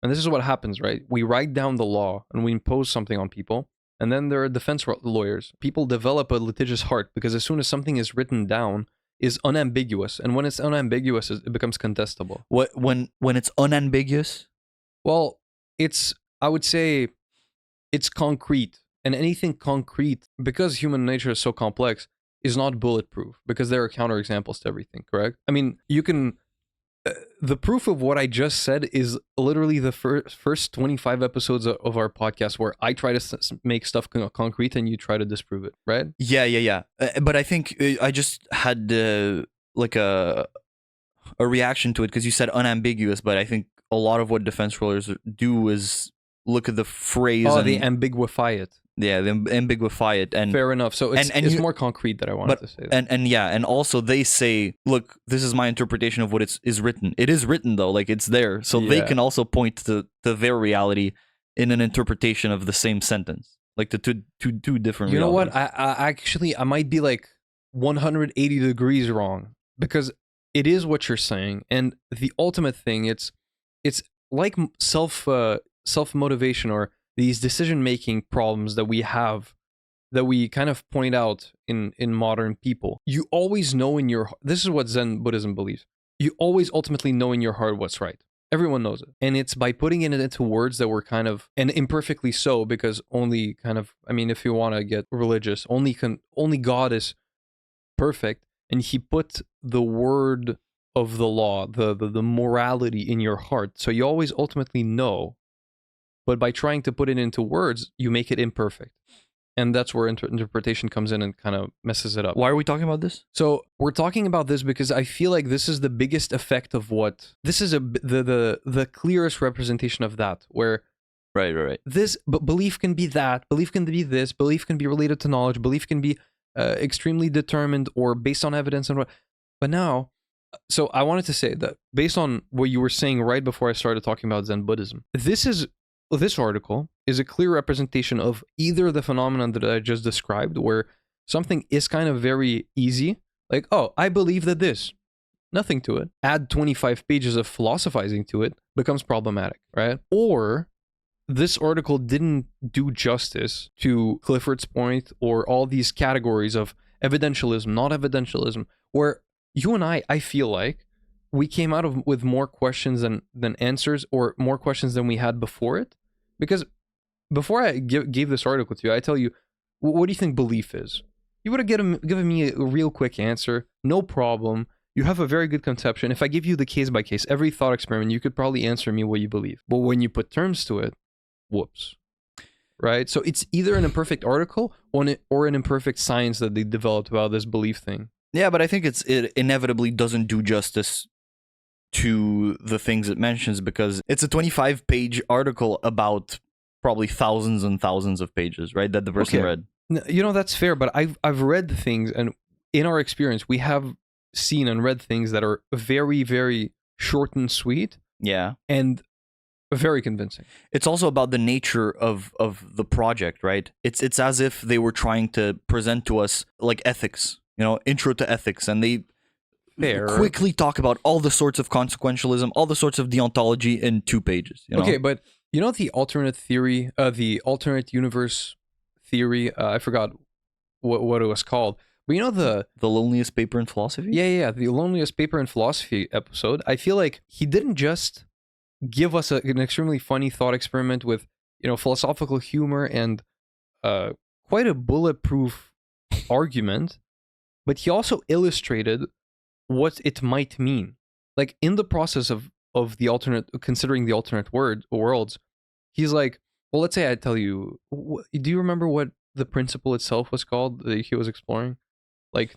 And this is what happens, right? We write down the law and we impose something on people. And then there are defense lawyers. People develop a litigious heart because as soon as something is written down, is unambiguous. And when it's unambiguous, it becomes contestable. What when it's unambiguous? Well, I would say it's concrete. And anything concrete, because human nature is so complex, is not bulletproof because there are counterexamples to everything, correct? I mean, you can... the proof of what I just said is literally the first 25 episodes of our podcast where I try to make stuff concrete and you try to disprove it, right? Yeah. But I think I just had like a reaction to it because you said unambiguous, but I think a lot of what defense lawyers do is look at the phrase and they ambiguify it. Yeah, they ambiguify it, and fair enough. So it's more concrete that I wanted to say that. And also they say, look, this is my interpretation of what is written. It is written though, like it's there, so they can also point to their reality in an interpretation of the same sentence, like the two different. You know realities. what? I might be like 180 degrees wrong because it is what you're saying, and the ultimate thing, it's like self motivation or these decision-making problems that we have, that we kind of point out in modern people. You always know in your... This is what Zen Buddhism believes. You always ultimately know in your heart what's right. Everyone knows it. And it's by putting it into words that were kind of... And imperfectly so, because only kind of... I mean, if you want to get religious, only God is perfect. And he put the word of the law, the morality in your heart. So you always ultimately know. But by trying to put it into words, you make it imperfect. And that's where interpretation comes in and kind of messes it up. Why are we talking about this? So we're talking about this because I feel like this is the biggest effect of what... This is the clearest representation of that, where... Right. But belief can be that, belief can be this, belief can be related to knowledge, belief can be extremely determined or based on evidence and what... But now... So I wanted to say that based on what you were saying right before I started talking about Zen Buddhism, this article is a clear representation of either the phenomenon that I just described, where something is kind of very easy, like, oh, I believe that this, nothing to it. Add 25 pages of philosophizing to it, becomes problematic, right? Or this article didn't do justice to Clifford's point or all these categories of evidentialism, not evidentialism, where you and I feel like we came out with more questions than answers, or more questions than we had before it. Because before I gave this article to you, I tell you, what do you think belief is? You would have given me a real quick answer, no problem. You have a very good conception. If I give you the case by case, every thought experiment, you could probably answer me what you believe. But when you put terms to it, whoops. Right? So it's either an imperfect article or an imperfect science that they developed about this belief thing. Yeah, but I think it inevitably doesn't do justice to the things it mentions, because it's a 25-page article about probably thousands and thousands of pages, right? That the person read. You know, that's fair, but I've read the things, and in our experience, we have seen and read things that are very, very short and sweet. Yeah. And very convincing. It's also about the nature of the project, right? It's as if they were trying to present to us like ethics, intro to ethics, and they quickly talk about all the sorts of consequentialism, all the sorts of deontology in 2 pages. Okay, but the alternate theory, the alternate universe theory, I forgot what it was called, but the loneliest paper in philosophy? Yeah, the loneliest paper in philosophy episode. I feel like he didn't just give us an extremely funny thought experiment with philosophical humor and quite a bulletproof argument, but he also illustrated what it might mean. Like in the process of considering the alternate worlds, he's like, well, let's say I tell you, do you remember what the principle itself was called that he was exploring? Like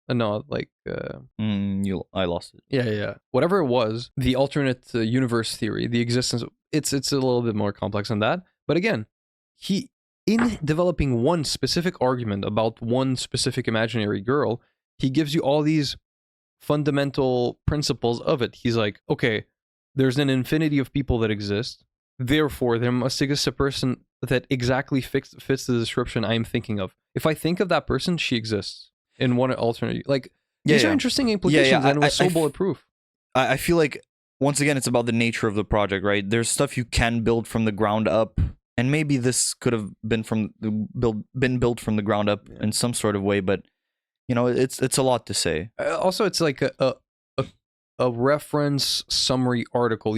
No, like I lost it. yeah. Whatever it was, the alternate universe theory, the existence. It's a little bit more complex than that. But again, he in developing one specific argument about one specific imaginary girl, he gives you all these fundamental principles of it. He's like, okay, there's an infinity of people that exist. Therefore, there must exist a person that exactly fits the description I'm thinking of. If I think of that person, she exists in one alternate. Like, these are interesting implications, and it was so bulletproof. I feel like, once again, it's about the nature of the project, right? There's stuff you can build from the ground up, and maybe this could have been built from the ground up in some sort of way, but you know, it's a lot to say. Also, it's like a reference summary article.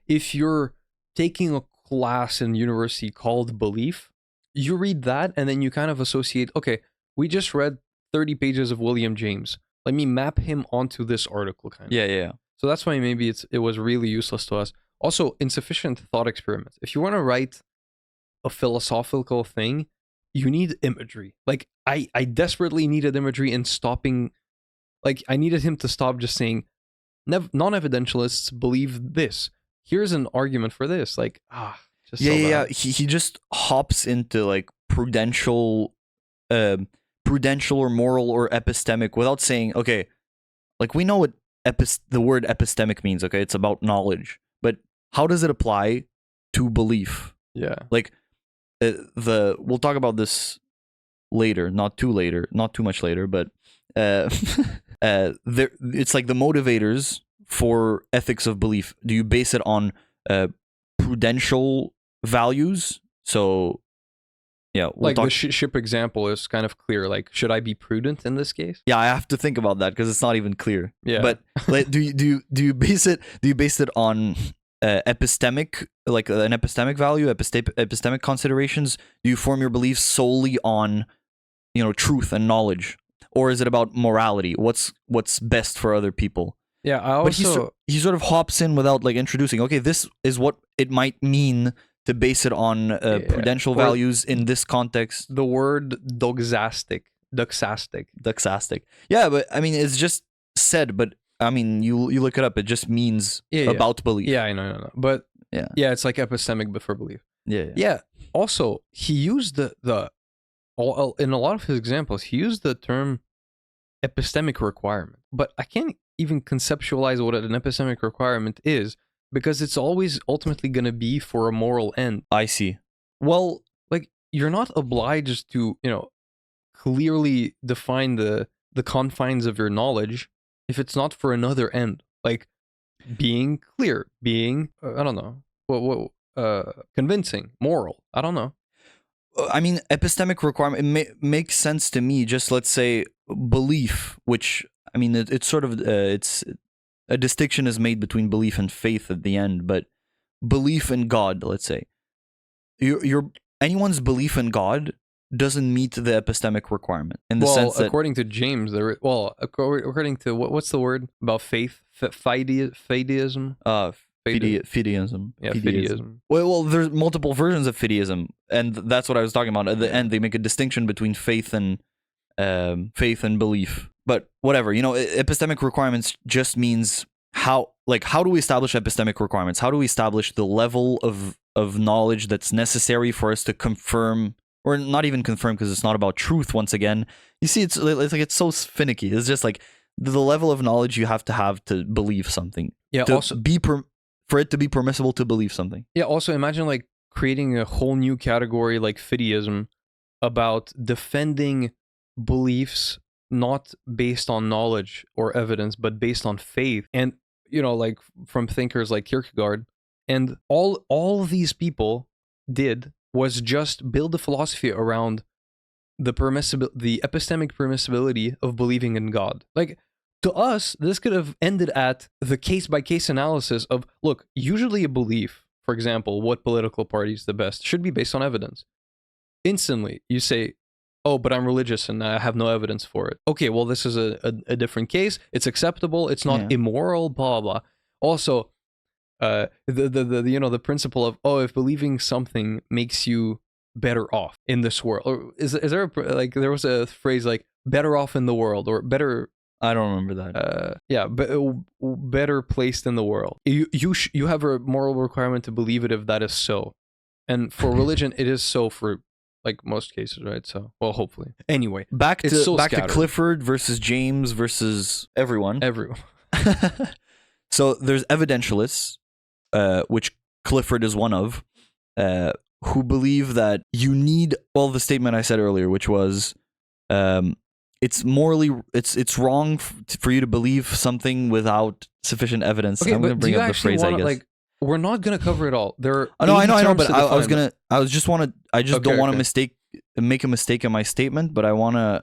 If you're taking a class in university called Belief, you read that and then you kind of associate, okay, we just read 30 pages of William James. Let me map him onto this article, kind of. Yeah. So that's why maybe it was really useless to us. Also, insufficient thought experiments. If you want to write a philosophical thing, you need imagery. Like, I desperately needed imagery in stopping. Like, I needed him to stop just saying, non-evidentialists believe this. Here's an argument for this. Like, just yeah. He just hops into like prudential or moral or epistemic without saying, okay, like we know what the word epistemic means. Okay, it's about knowledge, but how does it apply to belief? Yeah, like we'll talk about this later, not too much later, but it's like the motivators for ethics of belief. Do you base it on prudential values? So yeah, like the ship example is kind of clear. Like, should I be prudent in this case? Yeah, I have to think about that because it's not even clear. Yeah, but like, do you base it on epistemic, like an epistemic value, epistemic considerations? Do you form your beliefs solely on, you know, truth and knowledge, or is it about morality? What's best for other people? Yeah, but he sort of hops in without like introducing. Okay, this is what it might mean to base it on prudential values in this context. The word doxastic. Yeah, but I mean, it's just said. But I mean, you look it up. It just means about belief. Yeah, I know. But yeah, it's like epistemic, but for belief. Yeah. Also, he used the in a lot of his examples, he used the term epistemic requirement. But I can't even conceptualize what an epistemic requirement is, because it's always ultimately going to be for a moral end. I see. Well, like, you're not obliged to, you know, clearly define the confines of your knowledge if it's not for another end. Like, being clear, being, I don't know, convincing, moral, I don't know. I mean, epistemic requirement, makes sense to me. Just let's say belief, which, I mean, it's sort of, it's a distinction is made between belief and faith at the end, but belief in God, let's say, anyone's belief in God doesn't meet the epistemic requirement in the sense that, according to James, according to what's the word about faith, fideism. Fideism. Yeah, fideism. Well, there's multiple versions of fideism, and that's what I was talking about. At the end, they make a distinction between faith and belief. But whatever, you know, epistemic requirements just means how do we establish epistemic requirements? How do we establish the level of knowledge that's necessary for us to confirm, or not even confirm, because it's not about truth. Once again, you see, it's like it's so finicky. It's just like the level of knowledge you have to believe something. Yeah. To also, for it to be permissible to believe something. Yeah. Also, imagine like creating a whole new category like fideism about defending beliefs not based on knowledge or evidence, but based on faith. And, you know, like from thinkers like Kierkegaard. And all these people did was just build a philosophy around the epistemic permissibility of believing in God. Like, to us, this could have ended at the case-by-case analysis of, look, usually a belief, for example, what political party is the best, should be based on evidence. Instantly, you say, oh, but I'm religious and I have no evidence for it. Okay, well, this is a different case. It's acceptable. It's not immoral, blah, blah. Also, the principle of, oh, if believing something makes you better off in this world, or is there like, there was a phrase like, better off in the world or better. I don't remember that. Better placed in the world. You have a moral requirement to believe it if that is so, and for religion it is so for like most cases, right? So, well, hopefully. Anyway, Back it's so to scattered. Clifford versus James versus everyone. So there's evidentialists, which Clifford is one of, who believe that you need, well, the statement I said earlier, which was, it's morally, it's wrong for you to believe something without sufficient evidence. Okay, I'm going to but bring do you up the actually phrase, I wanna, guess. like, we're not gonna cover it all. There are I know, 80 terms but to I define was them. gonna, I just don't want to make a mistake in my statement, but I want to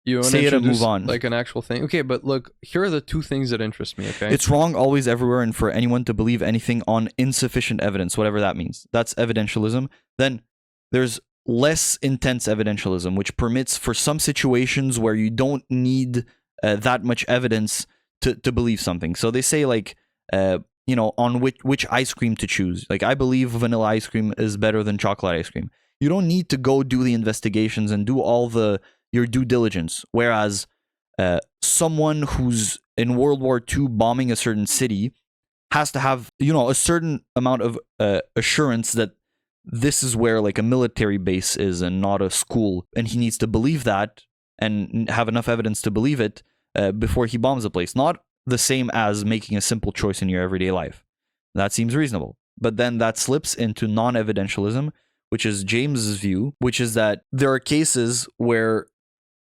You wanna say it and introduce, move on. like an actual thing. Okay, but look, here are the two things that interest me. Okay, It's wrong always, everywhere, and for anyone to believe anything on insufficient evidence, whatever that means. That's evidentialism. Then there's less intense evidentialism, which permits for some situations where you don't need that much evidence to believe something. So they say, like, on which ice cream to choose. Like, I believe vanilla ice cream is better than chocolate ice cream. You don't need to go do the investigations and do all your due diligence. Whereas someone who's in World War II bombing a certain city has to have, a certain amount of assurance that this is where, like, a military base is and not a school. And he needs to believe that and have enough evidence to believe it before he bombs a place. Not the same as making a simple choice in your everyday life. That seems reasonable. But then that slips into non-evidentialism, which is James's view, which is that there are cases where,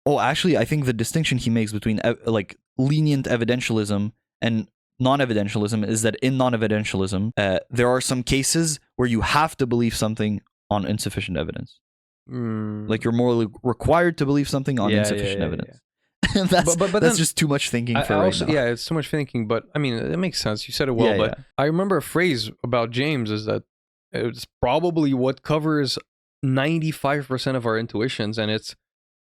actually, I think the distinction he makes between like lenient evidentialism and non-evidentialism is that in non-evidentialism, there are some cases where you have to believe something on insufficient evidence. Like, you're morally required to believe something on insufficient evidence. Yeah. that's then, just too much thinking for I right also, now. Yeah, it's too much thinking, but I mean, it makes sense. You said it well, but I remember a phrase about James is that it's probably what covers 95% of our intuitions, and it's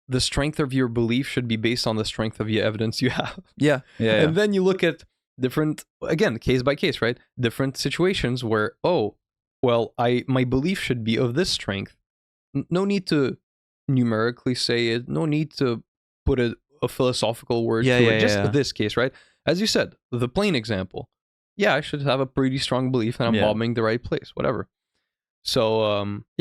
the strength of your belief should be based on the strength of the evidence you have. Yeah. And then you look at different, again, case by case, right? Different situations where, my belief should be of this strength. No need to numerically say it. No need to put a philosophical word to it. Just this case, right? As you said, the plain example. Yeah, I should have a pretty strong belief that I'm bombing the right place, whatever. So,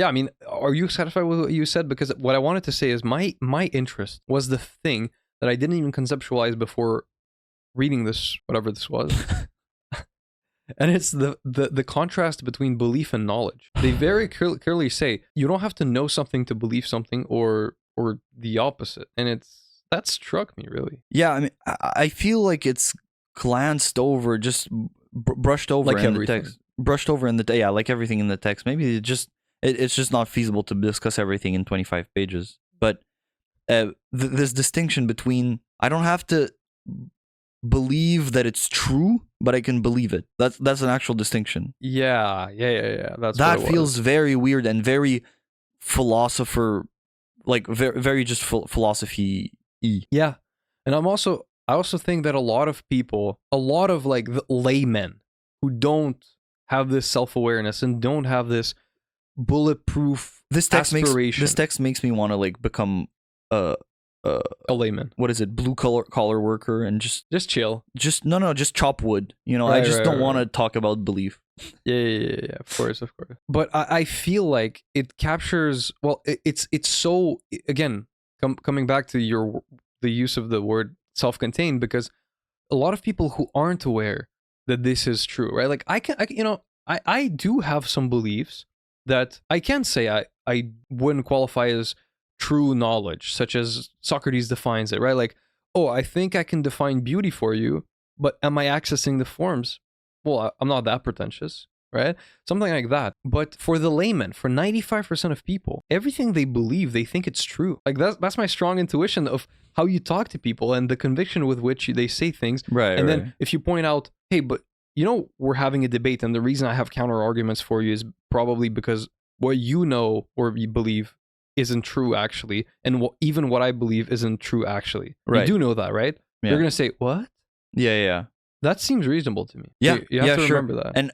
I mean, are you satisfied with what you said? Because what I wanted to say is my interest was the thing that I didn't even conceptualize before reading this, whatever this was. And it's the contrast between belief and knowledge. They very clearly say you don't have to know something to believe something, or the opposite. And that struck me, really. Yeah, I mean, I feel like it's glanced over, just brushed over like in everything. the text. Brushed over in the like everything in the text. Maybe it's just not feasible to discuss everything in 25 pages. But this distinction between, I don't have to believe that it's true, but I can believe it. That's an actual distinction. Yeah. That feels very weird and very philosopher, like very just philosophy-y. Yeah, and I also think that a lot of people, like the laymen who don't have this self-awareness and don't have this bulletproof aspiration. This text makes me want to, like, become a layman. What is it? Blue collar worker and just chill. Just chop wood. Right, I just don't want to talk about belief. Yeah. Of course. But I feel like it captures. Well, it's so, again, coming back to the use of the word self-contained, because a lot of people who aren't aware that this is true, right? Like, I do have some beliefs that I can say I wouldn't qualify as true knowledge, such as Socrates defines it, right? Like, I think I can define beauty for you, but am I accessing the forms? Well, I'm not that pretentious, right? Something like that. But for the layman, for 95% of people, everything they believe, they think it's true. Like, that's my strong intuition of how you talk to people and the conviction with which they say things. Right. And then if you point out, hey, but we're having a debate, and the reason I have counter arguments for you is probably because what you know or you believe isn't true actually, and even what I believe isn't true actually. Right. You do know that, right? Yeah. You're gonna say what? Yeah. That seems reasonable to me. Yeah, you have to sure. remember that. And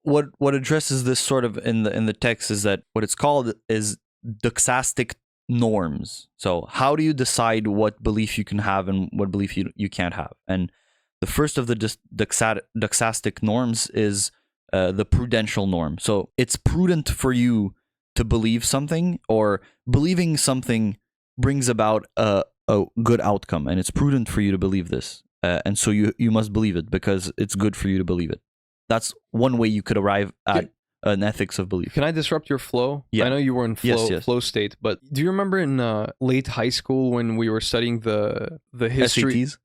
what addresses this sort of in the text is that what it's called is doxastic norms. So how do you decide what belief you can have and what belief you can't have? And the first of the doxastic norms is the prudential norm. So it's prudent for you to believe something, or believing something brings about a good outcome, and it's prudent for you to believe this. And so you must believe it because it's good for you to believe it. That's one way you could arrive at an ethics of belief. Can I disrupt your flow? Yeah. I know you were in flow state, but do you remember in late high school when we were studying the history? SATs?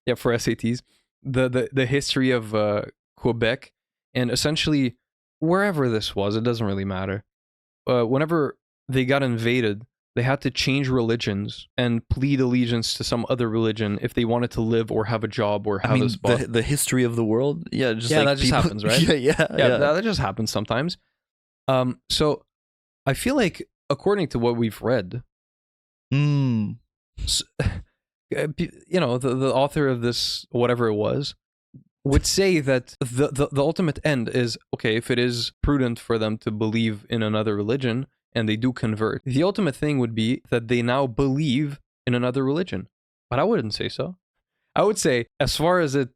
Yeah, for SATs. The history of Quebec, and essentially wherever this was, it doesn't really matter. Whenever they got invaded, they had to change religions and plead allegiance to some other religion if they wanted to live or have a job or have a spot. The history of the world, that just happens, right? Yeah. That just happens sometimes. So I feel like, according to what we've read, the author of this, whatever it was, would say that the ultimate end is, okay, if it is prudent for them to believe in another religion and they do convert, the ultimate thing would be that they now believe in another religion. But I wouldn't say so. I would say, as far as it,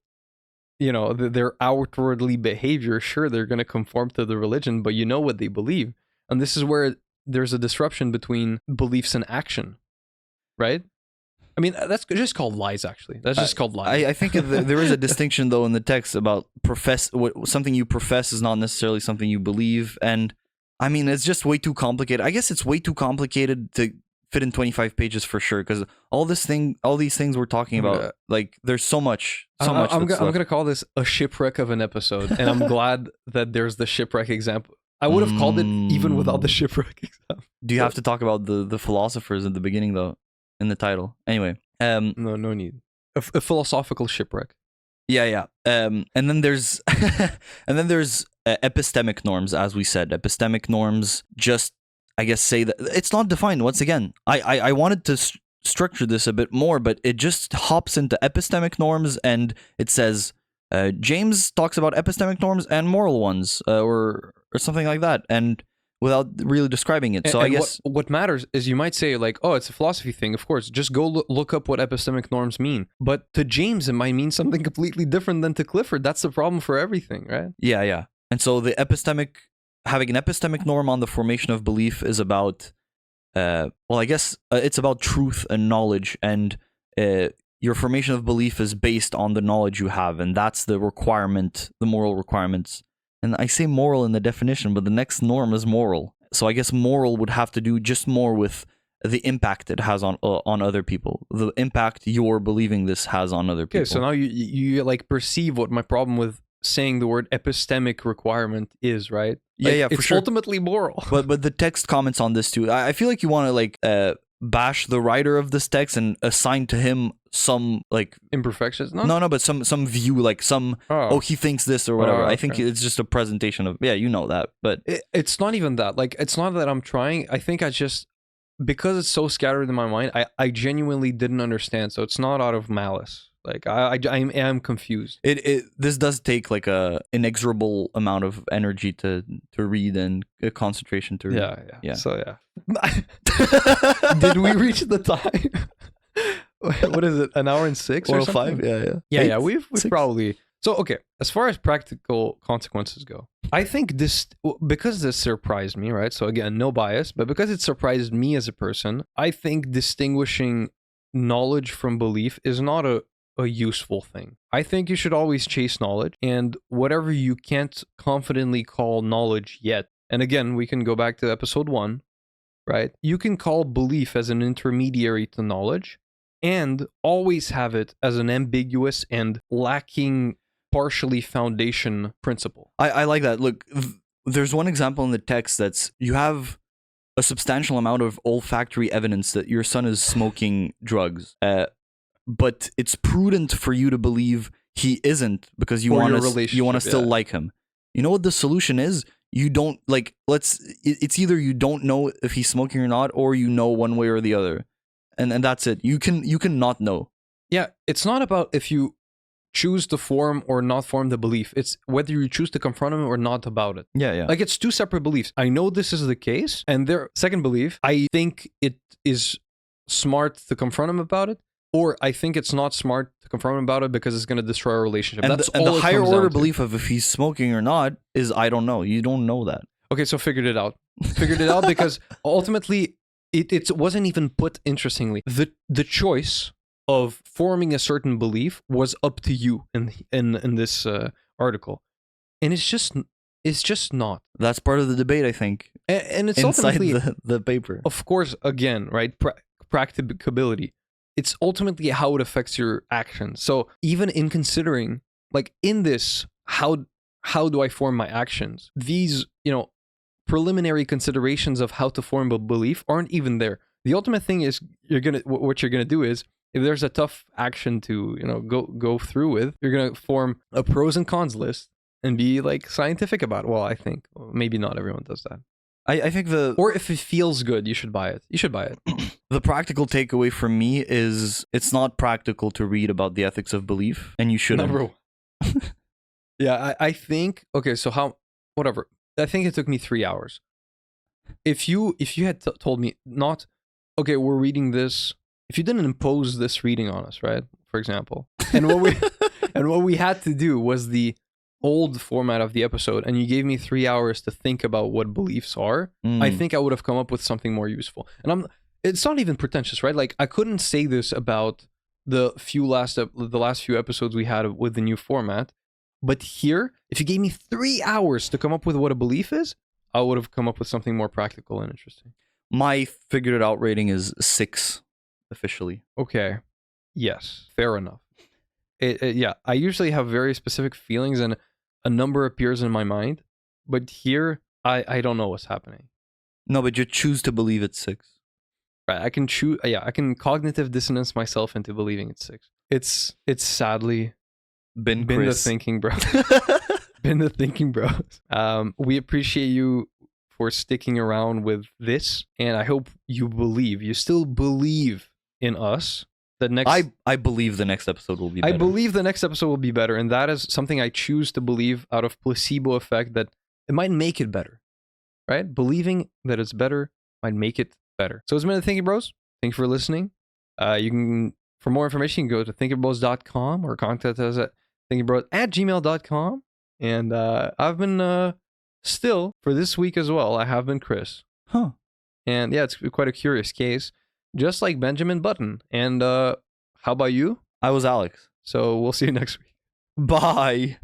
their outwardly behavior, sure, they're going to conform to the religion, but you know what they believe. And this is where there's a disruption between beliefs and action, right? I mean, that's just called lies, actually. That's just called lies. I think there is a distinction, though, in the text about something you profess is not necessarily something you believe. And, I mean, it's just way too complicated. I guess it's way too complicated to fit in 25 pages for sure, because all these things we're talking about, like, there's so much. I'm going to call this a shipwreck of an episode, and I'm glad that there's the shipwreck example. I would have called it even without the shipwreck example. Do you have to talk about the philosophers at the beginning, though? In the title. Anyway. No need. A philosophical shipwreck. Yeah. And then there's epistemic norms, as we said. Epistemic norms just, I guess, say that it's not defined. Once again, I wanted to structure this a bit more, but it just hops into epistemic norms, and it says James talks about epistemic norms and moral ones, or something like that, and without really describing it. So I guess what matters is, you might say, like, oh, it's a philosophy thing. Of course, just go look up what epistemic norms mean. But to James, it might mean something completely different than to Clifford. That's the problem for everything, right? Yeah. And so having an epistemic norm on the formation of belief is about, I guess it's about truth and knowledge, and your formation of belief is based on the knowledge you have, and that's the requirement, the moral requirements. And I say moral in the definition, but the next norm is moral. So I guess moral would have to do just more with the impact it has on other people, the impact your believing this has on other people. Okay, so now you like perceive what my problem with saying the word epistemic requirement is, right? Like, yeah, for it's sure. Ultimately moral. But the text comments on this too. I feel like you want to bash the writer of this text and assign to him some imperfections. No, but some view, like some he thinks this or whatever. I think it's just a presentation of that, but it's not even that. Like, it's not that I'm trying. I think because it's so scattered in my mind, I genuinely didn't understand. So it's not out of malice. Like, I am confused. This does take like a inexorable amount of energy to read and concentration to read. Yeah. So did we reach the time? What is it? An hour and 6 or something? 5? Yeah. We've probably. So, okay, as far as practical consequences go, I think because this surprised me, right? So again, no bias, but because it surprised me as a person, I think distinguishing knowledge from belief is not a useful thing. I think you should always chase knowledge, and whatever you can't confidently call knowledge yet, and again, we can go back to episode 1, right? You can call belief as an intermediary to knowledge, and always have it as an ambiguous and lacking partially foundation principle. I like that. Look, there's one example in the text that's, you have a substantial amount of olfactory evidence that your son is smoking drugs, but it's prudent for you to believe he isn't, because you want to still like him. You know what the solution is? You don't it's either you don't know if he's smoking or not, or you know one way or the other. And that's it. You can not know. Yeah, it's not about if you choose to form or not form the belief. It's whether you choose to confront him or not about it. Yeah. Like, it's two separate beliefs. I know this is the case, and their second belief, I think it is smart to confront him about it, or I think it's not smart to confront him about it because it's going to destroy our relationship. And That's and all the it higher comes down order to. belief of if he's smoking or not is I don't know. You don't know that. Okay, so figured it out. Figured it out because ultimately it wasn't even put interestingly. The choice of forming a certain belief was up to you in this article, and it's just not. That's part of the debate, I think. And it's Inside ultimately the paper. of course, again, right? Practicability. It's ultimately how it affects your actions. So even in considering, like, in this, how do I form my actions? These, preliminary considerations of how to form a belief aren't even there. The ultimate thing is what you're gonna do is, if there's a tough action to go through with, you're gonna form a pros and cons list and be like scientific about it. Well, I think maybe not everyone does that. I think Or if it feels good, you should buy it. the practical takeaway for me is it's not practical to read about the ethics of belief, and you shouldn't. Number one. Yeah, I think, okay, so whatever. I think it took me 3 hours. If you had told me not, okay, we're reading this, if you didn't impose this reading on us, right? For example, and what we had to do was the old format of the episode, and you gave me 3 hours to think about what beliefs are, I think I would have come up with something more useful. And it's not even pretentious, right? Like, I couldn't say this about the last few episodes we had with the new format, but here, if you gave me 3 hours to come up with what a belief is, I would have come up with something more practical and interesting. My figured it out rating is 6 officially. Okay. Yes. Fair enough. Yeah. I usually have very specific feelings and a number appears in my mind, but here I don't know what's happening. No, but you choose to believe it's 6. Right. I can choose. Yeah. I can cognitive dissonance myself into believing it's 6. It's sadly been the thinking bros. Been the thinking bros. We appreciate you for sticking around with this, and I hope you still believe in us. I believe the next episode will be better. I believe the next episode will be better, and that is something I choose to believe out of placebo effect, that it might make it better, right? Believing that it's better might make it better. So it's been the Thinkin Bros. Thank you for listening. You can, for more information, you can go to thinkinbros.com or contact us at thinkinbros@gmail.com. And I've been still, for this week as well, I have been Chris. Huh. And yeah, it's quite a curious case, just like Benjamin Button. And how about you? I was Alex. So we'll see you next week. Bye.